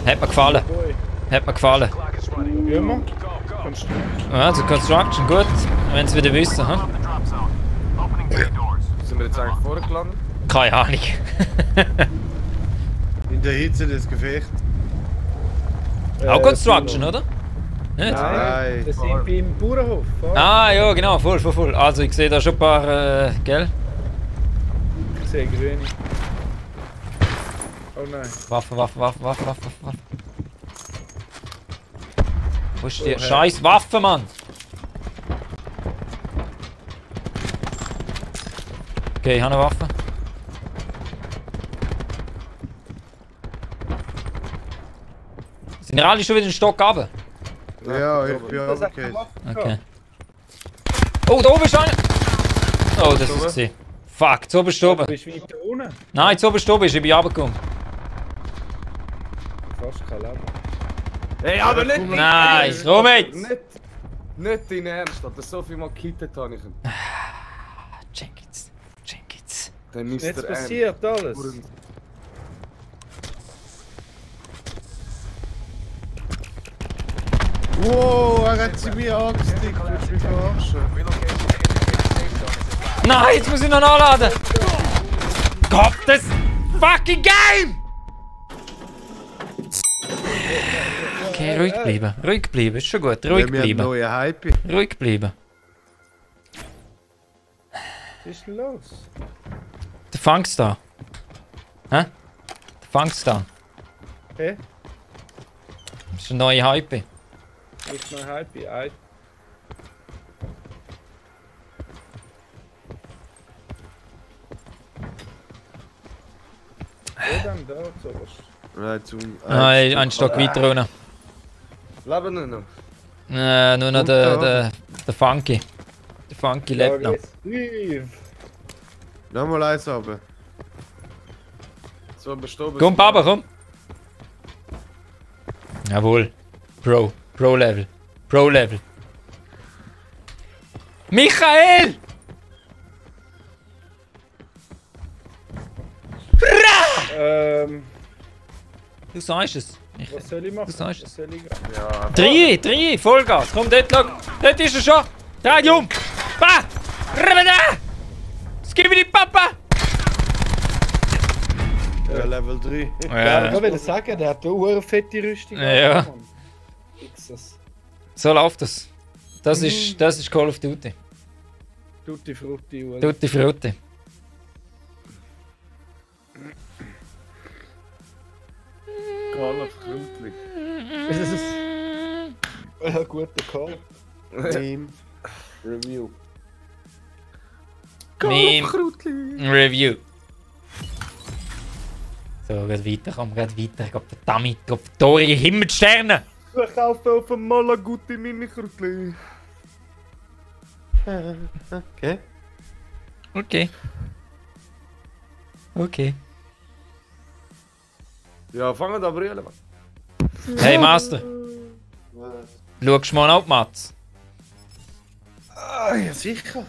Hat mir gefallen. Hat mir gefallen. Clock is running. Gehen wir? Kommst du? Also Construction, gut. Wenn sie wieder wissen, ha? The drop zone. Opening bay doors. Sind wir jetzt eigentlich vorgelandet? Keine Ahnung. In der Hitze des Gefechts. Auch Construction, oder? Nicht? Nein. Das sind beim Bauernhof. Ah, ja, genau, voll. Also ich sehe da schon ein paar, gell? Ich sehe grüne. Oh nein. Waffe. Wo ist die scheiß Waffe, Mann? Okay, ich habe eine Waffe. Sind ihr alle schon wieder den Stock runter? Ja, ich bin auch okay. Okay. Oh, da oben ist einer! Oh, das ist gesehen. Fuck, zu oben ist oben. Du bist weiter unten. Nein, zu oben ist oben, ich bin runtergekommen. Fast kein Leben. Hey, aber nicht! Nice, komm jetzt! Nicht dein Ernst, dass so viel mal gekittet habe ich ihn. Jenkins. Der Mr. Jetzt M. passiert alles. Wow, er hat sie mir angestickt. Willst du mich verarschen? Nein, jetzt muss ich noch nachladen! Gott, das fucking Game! Okay, ruhig bleiben, ist schon gut, ruhig Wir haben bleiben. neue Hype. Ruhig bleiben. Was ist denn los? Der Funkstar. Hä? Der Funkstar. Hä? Das ist eine neue Hype. Ist noch halb ein. Wo denn da sowas? Nein, zum... Nein, ein Stock weiter runter. Leben wir noch? Nur noch der Funky. Der Funky lebt noch. Aggressiv. Nochmal eins runter. So bestimmt. Komm, Papa, komm! Jawohl. Pro-Level. Pro-Level. Michael! Du sagst es. Was soll ich machen? Du sagst es. Was soll ich Ja, 3, Vollgas. Komm, dort, schau. Dort ist er schon. Dreh dich um. Bah! Rabada! Skibidi Papa! Ja, Level 3. Ja, ich will sagen, der hat eine fette Rüstung. Ja. Fixes. So läuft das. Das ist Call of Duty. Tutti Frutti. Ueli. Tutti Frutti. Call of Krümpli. Ja, guter Call. Team Review. Meme Review. So, geht weiter, komm, geht weiter. Ich glaub, verdammt, Tore Himmelssterne! Ich kaufe auf dem Malaguti meine Krümpli. Okay. Okay. Ja, fangen da brüllen. Hey Master, schaust du mal auf die Matz? Ah, ja, sicher.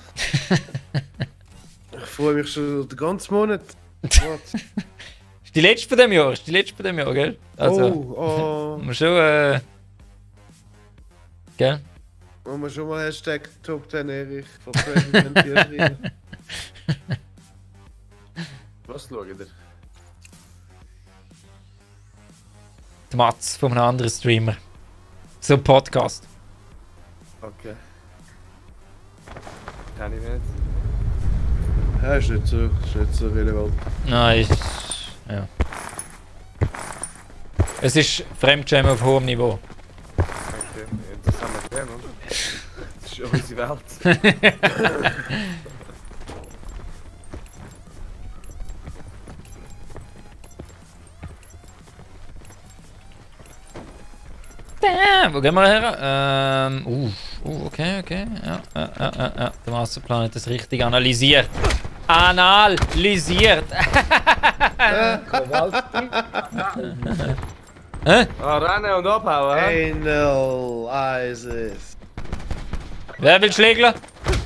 Ich freue mich schon den ganzen Monat. Was? Ist die letzte von dem Jahr? Gell? Also, Oh, muss schon, gell? wollen wir schon mal Hashtag Top 10 Erich von President hier. Was schaut ihr? Die Matz von einem anderen Streamer. So ein Podcast. Okay. Kann ich nicht. Ja, ist nicht so relevant. Nein, ja. Es ist Fremdschämen auf hohem Niveau. Okay, das haben wir gern, oder? Das ist ja unsere Welt. Wo gehen wir her? Okay. Ja. Der Masterplan hat das richtig analysiert. Analysiert! Hä? Ah, rennen und abhauen, hä? Anal-Isis. Wer will schlägeln?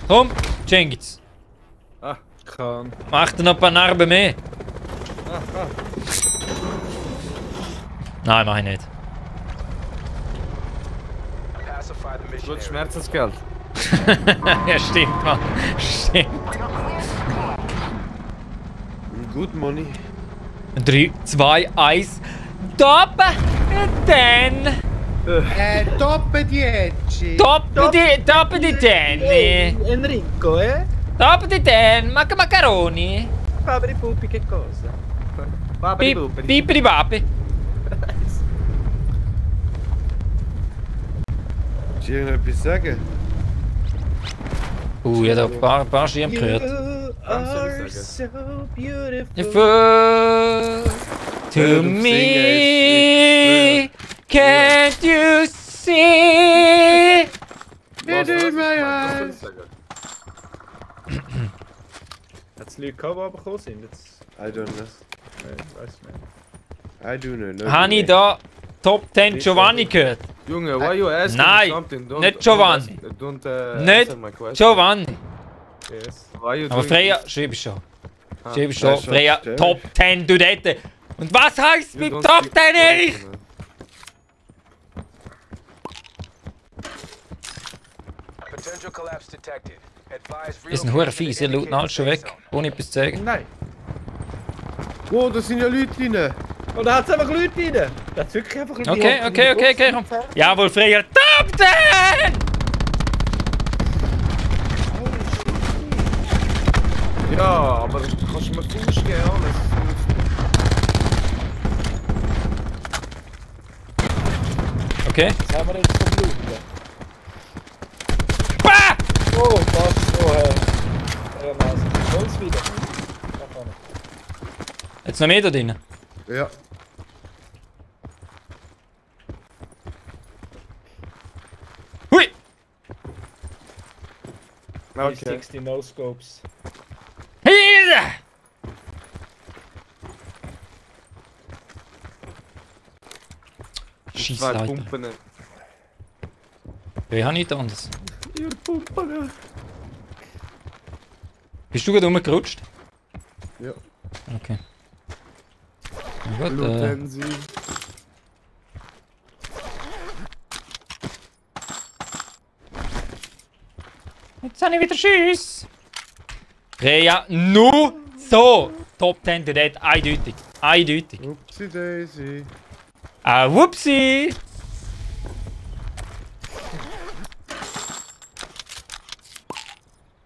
Komm, Jenkins. Kann. Mach dir noch ein paar Narben mehr. Nein, mach ich nicht. the mission Gut area. Schmerzensgeld. Ja, stimmt, Mann. Stimmt. You're clear to deploy. Good money. 3, 2, 1. Top 10! Top 10! Top di 10! Enrico, Top di 10! Macaroni! Fabri Pupi, che cosa? Fabri Pupi. Pippi papi! Willst du irgendetwas sagen? Ich habe da ein paar Schirme gehört. You are so beautiful. Fool to Ja, du me, can't you see? Was in soll my ich eyes. sagen? Hat es Leute gehabt, die aber gekommen sind? Jetzt, I don't know. weiß ich nicht. I do know. Habe ich da Top 10 Giovanni gehört? Junge, why you asking Nein, me something? nicht Giovanni. Don't Nicht answer my question. Giovanni! Yes. Why you Aber doing Freya, schreib ich schon. Schreib ich schon, das ist Freya, schon Top 10 du dort. Und was heisst You mit don't Top speak 10 ich? Russian, Potential collapse detected. Advise Das sind hure fies, ihr lauten alles schon weg, ohne etwas zu sagen. Nein. Wow, da sind ja Leute drin. Und da hat es einfach Leute rein. Da hat es wirklich einfach Leute Okay, komm. Jawohl, Freya, Top 10! Ja, aber kannst du mir Fuß geben, alles? Okay. Was haben wir jetzt vom Blut? Bah! Oh, fast so, dermaßen. Holz wieder. Da vorne. Jetzt noch mehr da drin. Ja. Hui! Okay. 60 No-Scopes. Hier! Scheiße, Zwei Leute. Pumpen. Ich habe nichts anderes. Ihr Pumpen. Bist du gerade rumgerutscht? Ja. Okay. Na gut, Lutensi. jetzt habe ich wieder Schuss. Freya, nur so! Top 10 to that, eindeutig. Eindeutig. Upsi Daisy. Ah, whoopsie!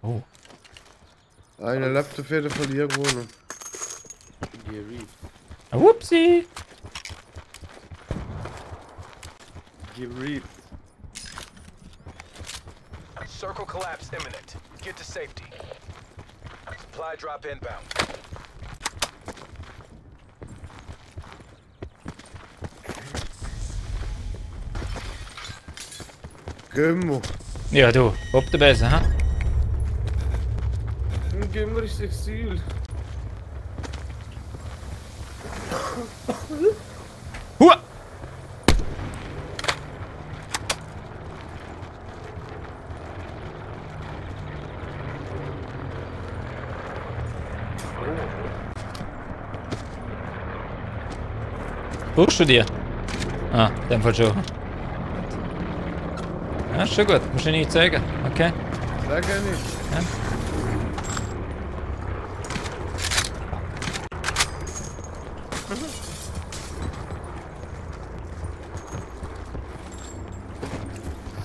Oh. Einer lebt auf jeden Fall irgendwo noch. Ah, whoopsie! Geriebt. Circle collapse imminent. Get to safety. Supply drop inbound. Gummo. Ja, du, ob der Besen, hä? Ein Gümmer ist Exil. Hua! Brauchst du dir? Ah, in dem Fall schon. Ja, ist schon gut, musst du nichts sagen. Okay. Sag ja nicht.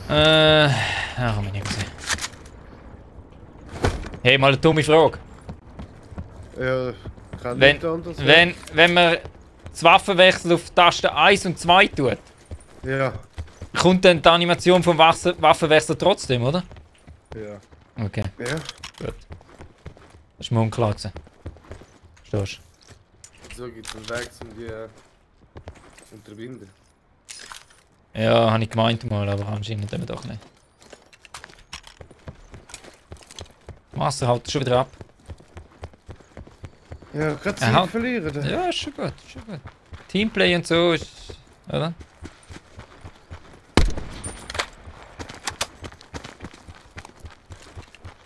Ach, ich nicht gesehen. Hey, mal eine dumme Frage. Ja, kann Wenn, nicht anders wenn man das Waffenwechsel auf Taste 1 und 2 tut, Ja. kommt dann die Animation vom Waffenwechsel trotzdem, oder? Ja. Okay, Ja. gut. Das ist mir unklar gewesen. Verstehst So gibt es einen Weg, um die zu unterbinden. du? Ja, habe ich gemeint mal, aber anscheinend eben doch nicht. Wasser haut schon wieder ab. Ja, gerade Er haut- Zeit verlieren. Da. Ja, ist schon gut, ist schon gut. Teamplay und so ist. Oder?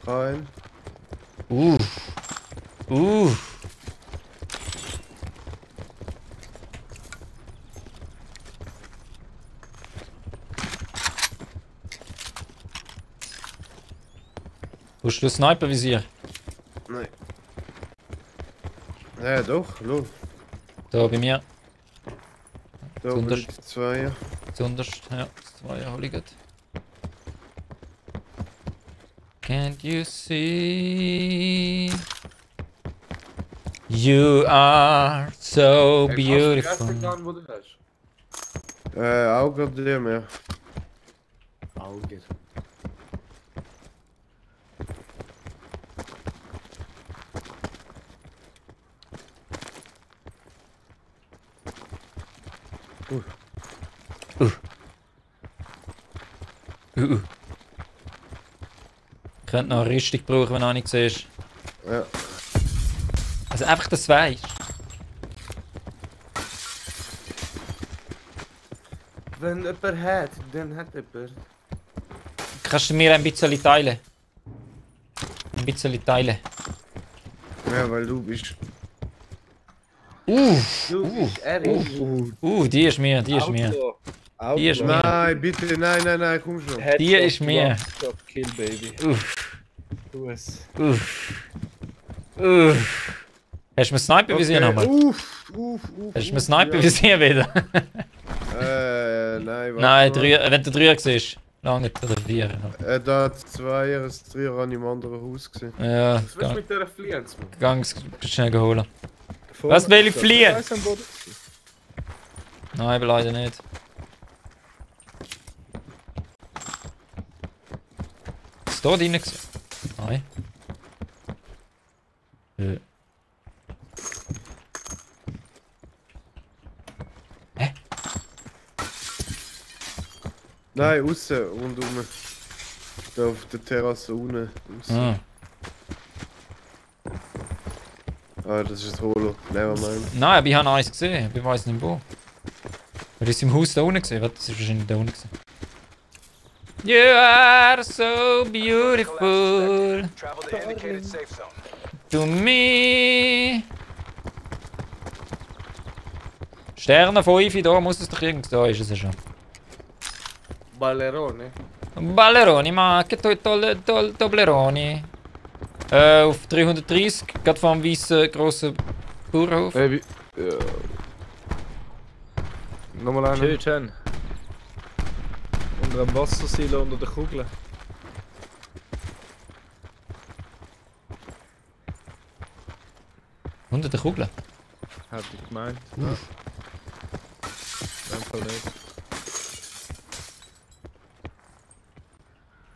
Rein. Uh. Hast du Sniper-Visier? Nein. Ja, doch, schau. Da bei mir. Da Zunder- liegt zwei. Zuunterst. Ja, das 2 hol ich grad. Can't you see? You are so beautiful. Wo du hast? Auge dir mehr. Auge. Könnte noch eine Rüstung brauchen, wenn du nicht siehst. Ja. Also einfach das weißt. Wenn jemand hat, dann hat jemand. Kannst du mir ein bisschen teilen? Ein bisschen teilen. Ja, weil du bist. Du bist ehrlich. Die ist mir, die ist mir. Die ist mir. Nein, bitte, nein, komm schon. Die ist mir. Kill, Baby. Uff. Tu es. Hast du mir Sniper-Visier nochmal? Hast du mir Sniper-Visier wieder? Nein, Nein, wenn du 3 siehst. Lange nicht, oder 4. Da hat 2, das 3 habe ich im anderen Haus gesehen. Ja, Was willst du mit dieser Fliehens? ganz schnell holen. Was will ich fliehen? Nein, aber leider nicht. Ist da drin gewesen? Nein. Hä? Nein, außen, rundum. Da auf der Terrasse unten. Ah. Ah, das ist das Holo. Nevermind. Nein, aber ich habe eins gesehen. Ich weiß nicht wo. Er ist im Haus da unten gesehen. Warte, das ist wahrscheinlich da unten gesehen. You are so beautiful Travel to indicated safe zone. to me. Sterne 5, da muss es doch irgendwo. Da ist es ja schon. Ballerone. Balleroni, ma che Tobleroni. Auf 330, gerade vor dem weißen grossen Bauernhof. Baby. Nochmal einen. Schön. Unter dem Wassersilo, unter der Kugel. Unter der Kugel. Hätte ich gemeint. Ja. In dem Fall nicht.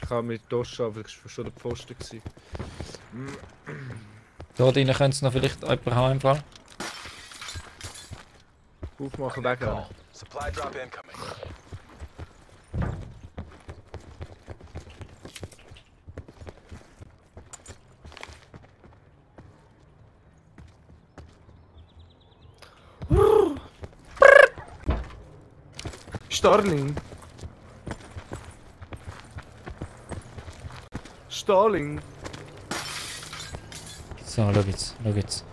Ich habe mit Doscha, aber das war schon der Pfosten. Da drinnen könnte es noch vielleicht jemand haben im Fall. Aufmachen, wegrennen. Supply drop incoming. Starling. Starling. So, schau jetzt, schau jetzt.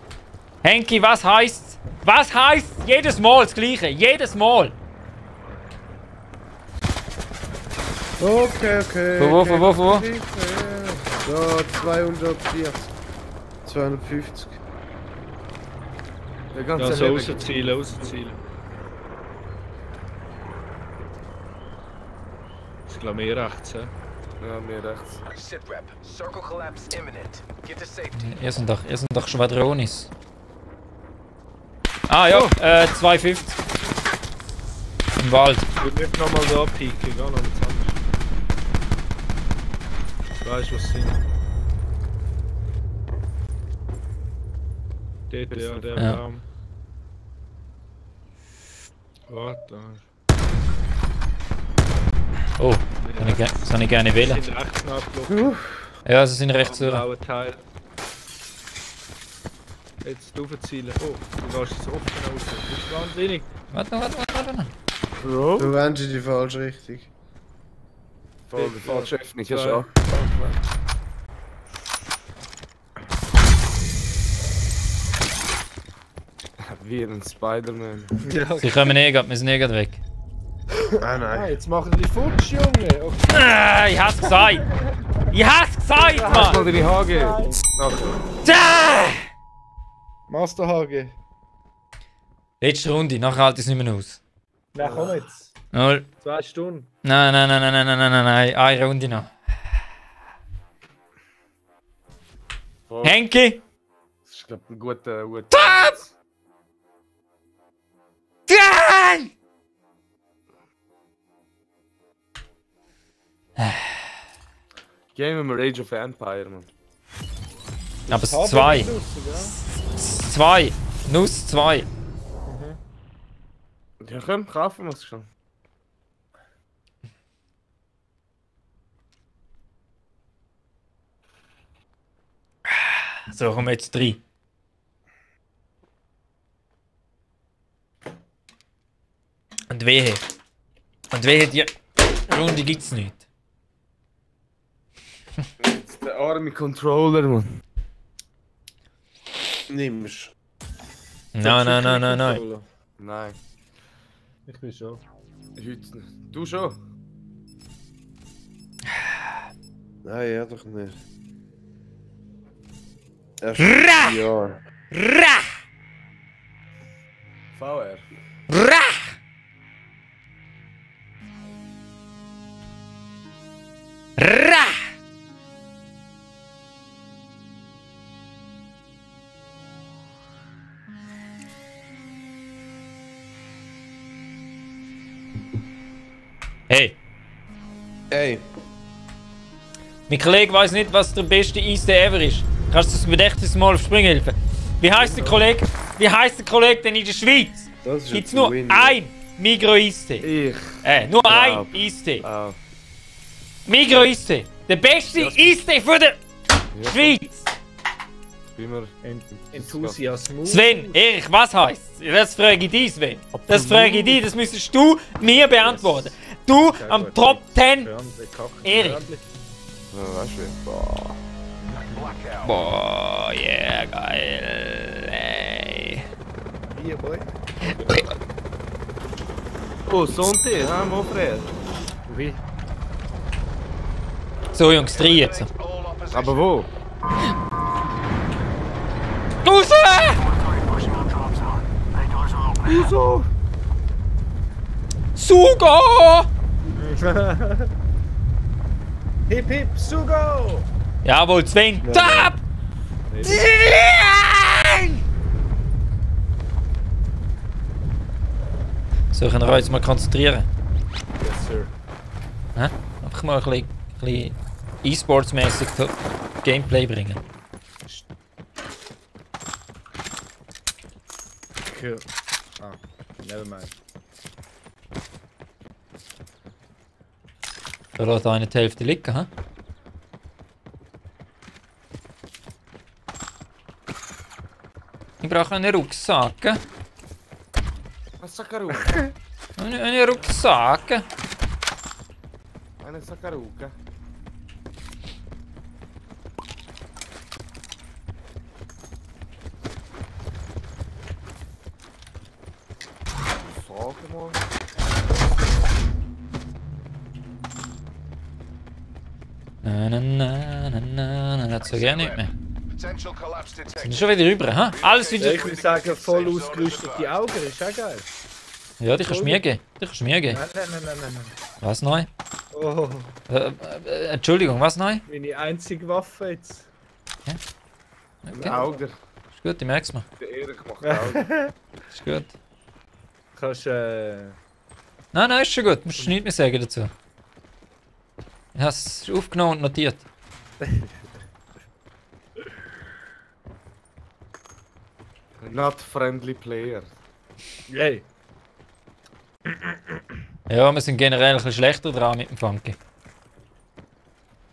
Henki, was heißt? Was heißt jedes Mal das Gleiche? Jedes Mal! Okay. Von wo? Da 240. 250. Der ganze Ja, so Leben. rausziehen. Ich glaube mir rechts, ja. Ja, mir rechts. Sit rep. Circle collapse imminent. Get to safety. Ihr sind doch Schwadronis. Ah ja, 250. Im Wald. Ich würde nicht nochmal da pieken, geh noch was anderes. Ich weiss, was sind. Dort, ja, der Ja. Raum. Warte. Oh, das habe ich gerne wählen. Sind rechts nachgelaufen. Ja, sie sind rechts Am so. blauen Teil. Jetzt aufzielen. Oh, du gehst jetzt offen raus. Das ist wahnsinnig. Warte. Bro? Du rennst in die falsche Richtung. Voll, die falsche Öffnung ist auch. Wie ein Spider-Man. Ja, Sie kommen wir sind weg. Ah nein. jetzt machen die Fuchs, Junge. Okay. Ich hab's gesagt! Ich hab's gesagt, Hast mal Mann! deine HG? Tja! Master HG. Letzte Runde, nachher halte ich es nicht mehr aus. Na komm jetzt. 0. 2 Stunden. Nein. Eine Runde noch. Voll. Henki! Das ist, glaube ich, ein guter... Top! Nein! Game of Rage of Empire, Mann. Aber es ist 2. 2. Nuss 2. Ja, komm, kaufen wir es schon. So, kommen wir jetzt 3. Und wehe. Und wehe, die Runde gibt's nicht. Jetzt der arme Controller, Mann. Nimmst. Nein. Nein, Ich bin schon. heute nicht. Du schon? Nein, er doch nicht. Erst Ra! Jahr. Ra! VR. Ra! Ra! Hey, Ey, mein Kollege weiß nicht, was der beste Eis ever ist. Kannst du das Gedächtnis mal auf Sprung helfen? Wie heißt der Kollege? Wie heißt der Kollege denn in der Schweiz? das ist Gibt's jetzt nur Win. ein Migros Eistee? Ich. Nur Glaub. ein Eistee. Auch. Migros Eistee. Der beste Eistee von der Schweiz. Bin mir... Enthusiasmus. Sven, Erich, was heisst's? Das frage ich dich, Sven. Das frage ich dich, das müsstest du mir beantworten. Du am Top 10. Erich. Ja, weißt du, boah. Boah, yeah, geil. Ey. Hier, Boy. Oh, Sonte, ha, mon frère. Wie? So, Jungs, 3 jetzt. Aber wo? Raus! Wieso? Sugo! Hip hip, Sugo! Jawohl, Sven. Top! So, können wir uns mal konzentrieren. Yes, sir. Hä? Einfach mal ein bisschen E-Sports-mäßig Gameplay bringen. Cool. Ah, never mind. Da lässt einer die Hälfte liegen, hä? Ich brauche einen Rucksack. Ein Sakaruka. Einen Rucksack. Eine Sakaruka. Sag mal. Das so gerne nicht mehr. Potential collapse Sind detected. schon wieder rüber, hä? Alles wieder. Ich würde sagen, voll ausgerüstete Augen, ist auch geil. Ja, die kannst du mir geben. Die kannst du mir geben. Nein. Was neu? Oh, Entschuldigung, was neu? meine einzige Waffe jetzt. Ein Auger. Ist gut, ich merk's mir. Der Erich macht Auger. Ist gut. Kannst Nein, ist schon gut. Musst du nichts mehr sagen dazu. Ich hab's aufgenommen und notiert. Not friendly player. Yay. Ja, wir sind generell ein bisschen schlechter dran mit dem Funky.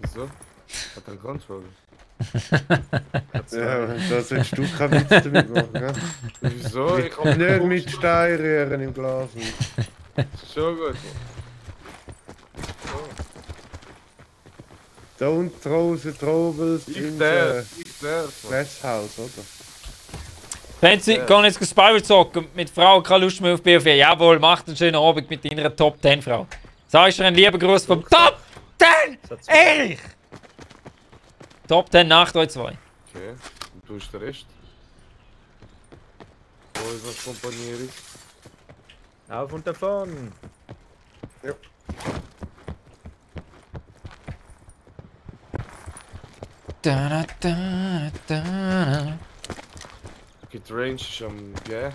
Wieso? Hat er einen Controller? Ja, da sollst du keinen Witz damit machen, gell? Wieso? Ich hab Nicht mit Steinrühren im Glas. Schon gut. Da unten draußen Trobels Ich in der. das Fresshaus, oder? Wenn sie gehen jetzt Spiral zocken mit Frau, keine Lust mehr auf BFW. Jawohl, macht einen schönen Abend mit deiner Top 10 Frau. Sagst du einen lieben Gruß vom Top 10 Erich! Top 10 nach 3-2. Okay. Und du bist der Rest. Wo ist das Kompaniere? Auf und davon. Ja. Da, da, da, da. Okay, die Range ist am Gehen.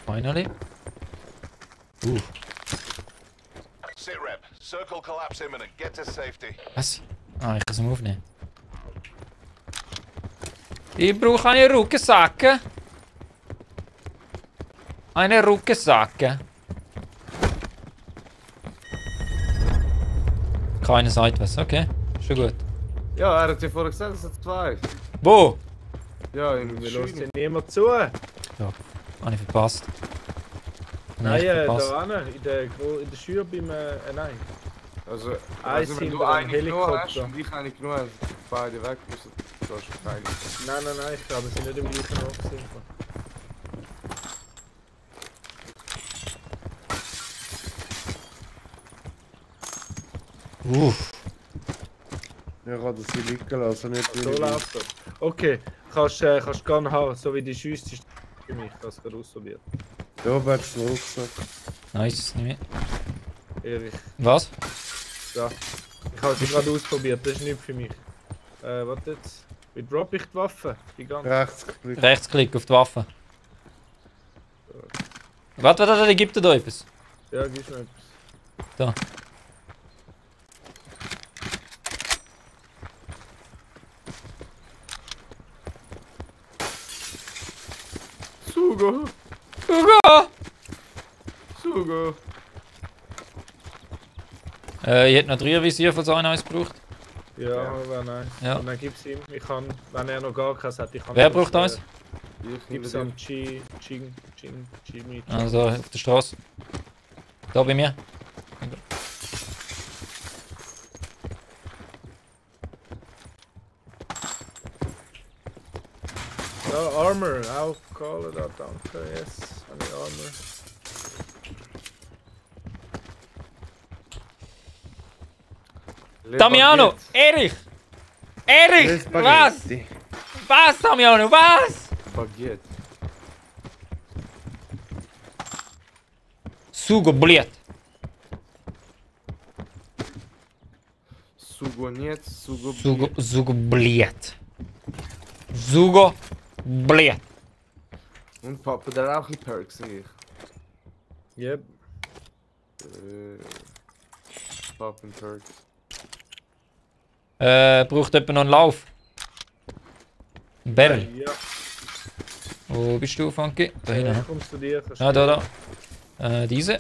Finally. Sit-rep. Circle collapse imminent. Get to safety. Was? Ah, ich kann es aufnehmen. Ich brauche eine Rucksack. Eine Rucksack. Keine sagt was, okay. Schon gut. Ja, er hat ja vorher gesagt, es hat 2. Wo? Ja, im Wir lassen Schiene. dir niemand zu. Habe ich verpasst. Nein, ich verpasst. da hinten, in der Schür beim... nein. Also, Eins also wenn hinter du dem eine genommen hast Helikopter. und ich eine genommen habe, sind beide weg. Also, du hast keine. Nein, ich glaube, wir sind nicht im gleichen Ort gewesen. Ja, kann das hier liegen lassen, nicht So läuft das. Okay, kannst gerne haben, so wie die Schüsse ist für mich, ich habe es gerade ausprobiert. Da oben hat es einen Rucksack. Nice, nicht mehr. Ehrlich. Was? Ja. Ich habe es gerade ausprobiert, das ist nicht für mich. Warte jetzt. Wie droppe ich die Waffe? Die ganze. Rechtsklick. Rechtsklick auf die Waffe. Warte, gibt er da etwas? Ja, gib mir etwas. Da. Sugo! Hugo! Sugo! Ich hätte noch 3 Visier von so einem eins gebraucht. Ja, wäre nice. Ja. Und dann gib's ihm. Ich kann, wenn er noch gar keins hat, ich kann. Wer das, braucht eins? Ich Gib's nehme am Jimmy. Also auf der Straße. Da bei mir. Ja, Armor. I'll call it out. Danke, yes. Eine Armor. Damiano! Erich! Erich! Was? Was, Damiano? Was? Baguette. Sugo bliet. Sugo niet, Sugo Sugo bliet. Sugo bliet. Und Papa, der auch ein Perk, sehe ich. Yep. Papa und Perks. Braucht jemand noch einen Lauf? Ein Barrel. Ja. Wo bist du, Funky? Da hinten. Kommst du dir? Ja, da. Diese.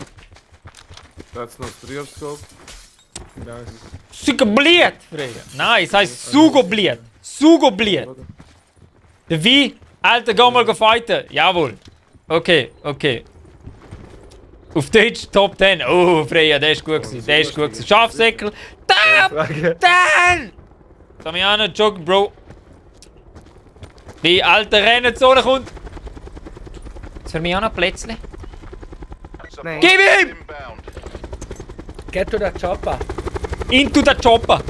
Da hat's noch das Rührscope. Nice. Sugo bliet! Nein, es heisst Sugo bliet. Sugo bliet. Der wie? Alter, geh mal fighten. Jawohl. Okay. Auf Deutsch Top 10. Oh, Freya, der ist gut gewesen. Der ist gut gewesen. Schafsäckel. Dan! Damiano, joggen, Bro. Die alte Rennzone kommt. Jetzt für mich auch noch Plätzchen. Supply Gib ihm! inbound. Get to the chopper. Into the chopper.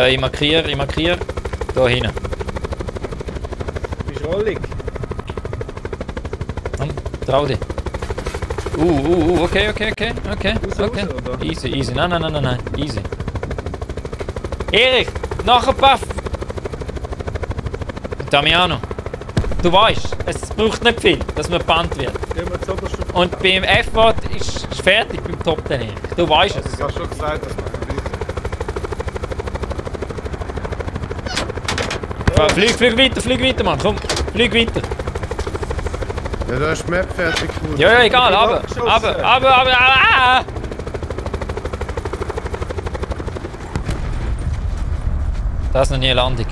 Ich markiere. Da hinten. Bist rollig? Trau dich. Okay. Raus, oder? Easy. Nein. Easy. Erich, nachher Puff. Damiano, du weißt, es braucht nicht viel, dass man gebannt wird. Gehen wir zur obersten. Und beim F-Wort ist es fertig beim Top 10. Du weißt es. Ich hab schon gesagt, dass man Flieg weiter, Mann. Komm, flieg weiter. Ja, da ist die Map fertig geworden. Ja, egal, aber. Das ist noch nie eine Landung.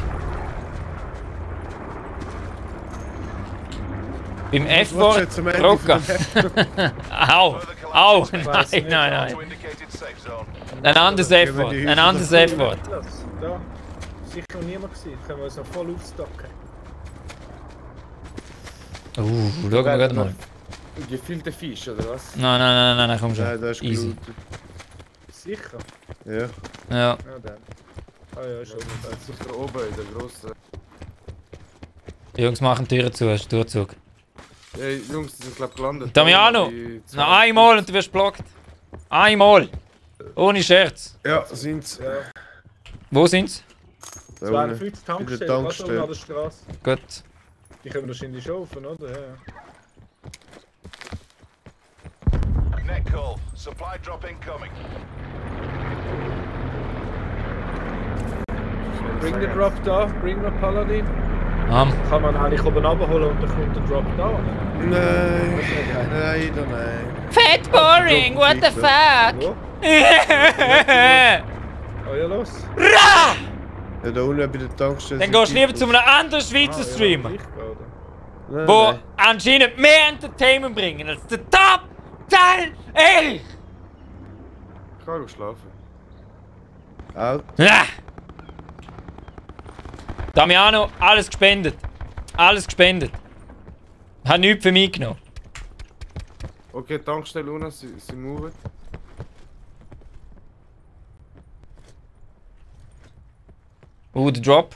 Beim F-Wort Rocker. Au! Nein. To indicated safe zone. Ein anderes F-Wort. Da. Sicher noch niemand gesehen. Können wir uns noch voll aufstocken. Schauen wir gerade mal. Gefüllte Fisch, oder was? Nein, komm schon. Nein, das ist Easy. gelootet. Sicher? Ja. Ja. Ja, dann. Ah ja, schon. Das ist sicher oben in der grossen. Die Jungs machen die Türen zu, hast du Durchzug. Ey, Jungs, die sind glaub gelandet. Damiano! Die zwei- Noch einmal und du wirst blockt. Einmal! Ohne Scherz. Ja, sind's. Ja, Wo sind's? Da unten. 52 Bei der Tankstellen, Tankstelle. gerade an der Straße. Gut. Die können wahrscheinlich schon offen, oder? Ja. Net call. Supply drop incoming. Bring den Drop da, bring den Paladin. Kann man eigentlich oben runterholen und dann kommt der Drop da. Nein, leider nein. Fat boring, what the fuck? Wo? Oh ja, los. Ja, da unten bei der Tankstelle. Dann gehst du lieber zu einem anderen Schweizer Streamer, Ich, oder? Nein, wo nein. anscheinend mehr Entertainment bringen als der Top 10 Erich! Ich kann auch schlafen. Out. Ja. Damiano, alles gespendet. Alles gespendet. Hat nichts für mich genommen. Okay, Tankstelle unten, sie move. Der Drop.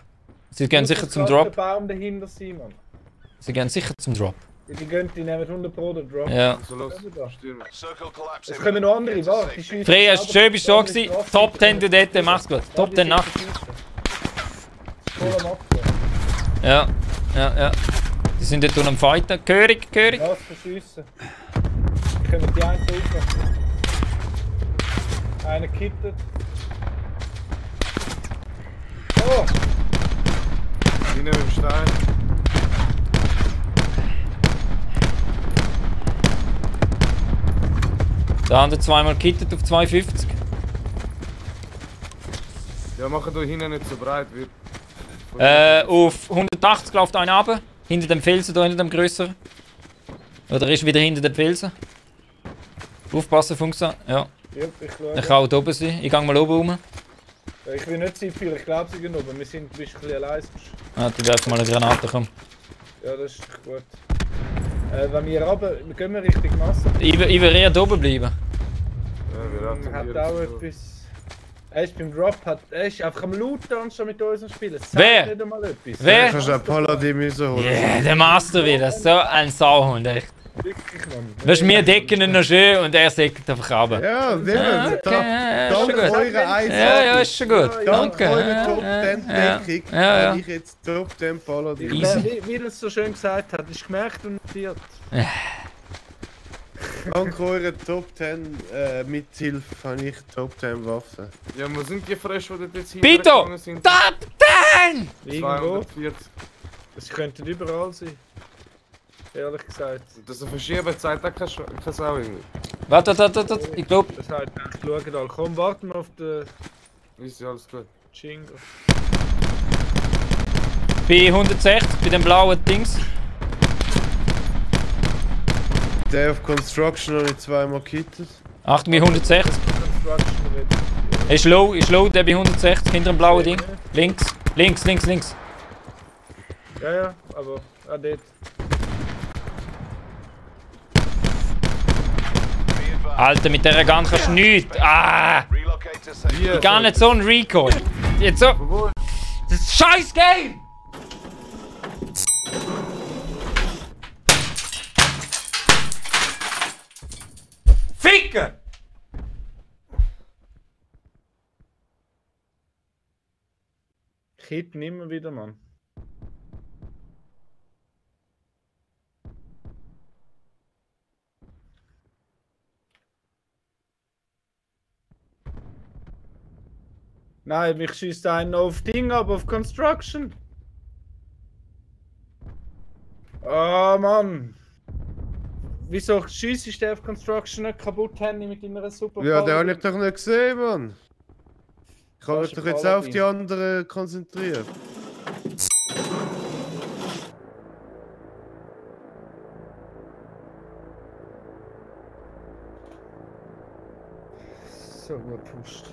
Sie gehen sicher zum Der Drop. Baum dahinter sein, Mann. Sie gehen sicher zum Drop. Die nehmen 100 Pro den Drop. Ja. So los, Ja. stürmen. Circle collapse Es kommen noch andere, Get to warte. safety. Die schiessen Frey, hast du selber schön bist du da gewesen. Straße. Top 10 du dort, mach's gut. Top 10 Nacht. Voll am Abgehen. Ja. Die sind dort unten am Fighten. Körig. Was verschiessen. Die können die einen raus. Einer kittet. Oh! Die nehmen im Stein. Der andere zweimal kittet auf 250. Ja, machen da hinten nicht so breit. Wird Auf 180 läuft einer runter. Hinter dem Felsen, da hinter dem grösseren. Oder ist wieder hinter dem Felsen. Aufpassen, Funksa. Ja. Ja, ich schaue. Er kann auch da oben sein. Ich gehe mal oben rum. Ich will nicht so viel, ich glaube sie gehen oben. Wir sind ein bisschen allein. Ah, die werfen mal eine Granate, komm. Ja, das ist gut. Wenn wir runter, gehen wir Richtung Masse. Ich will eher da oben bleiben. Ja, wir Er hat raten auch hier. etwas. Er ist beim Drop, er ist einfach am Looten und schon mit uns am Spielen. Es sagt Wer? nicht einmal etwas. Wer? Du kannst den Paladin müssen holen. Yeah, der Master wieder. So ein Sauhund, echt. Wirklich, Mann. Weißt du, wir decken ihn noch schön und er sägt einfach runter. Ja, Okay, wir ja, ist schon dank gut. eurer Einsatz. Ja, ist schon gut. Dank Danke. eurer Top Ja, 10 ja. Deckung Ja. bin ich jetzt Top 10 Paladin. Easy. Wie er es so schön gesagt hat, ist gemerkt und notiert. Dank eurer Top 10 Mithilfe habe ich Top 10 Waffen. Ja, wo sind die Fresh, die dort jetzt Pito! hingegangen sind? Top 10! Irgendwo. 240. Es könnte überall sein. Ehrlich gesagt. Das Verschieben zeigt auch keine Sau irgendwie. Warte. Ich glaube, Das heißt, ich schaue da. Komm, warten wir auf den Ist ja alles gut. Jingo. bei 160, bei dem blauen Dings. Der auf Construction habe ich zweimal gekittet. Achtung, bei 160. Construction wird. Ist low, der bei 160, hinter dem blauen Ding. Links. Ja, aber dort. Be advised. Alter, mit dieser Gun kannst du nichts. Ah! Relocate to safety. Hier, Gar nicht so ein Recoil. Jetzt so. Wo? Das ist ein scheiß Game! Ficken! Kitten immer wieder, Mann. Nein, mich schießt einen auf Ding, aber auf Construction. Ah, Mann. Wieso schießt ich den auf Construction nicht kaputt, Handy, mit deiner super Ja, den Power? habe ich doch nicht gesehen, Mann. Ich habe mich Fast doch jetzt Paladin. auch auf die anderen konzentriert. So gut pusht.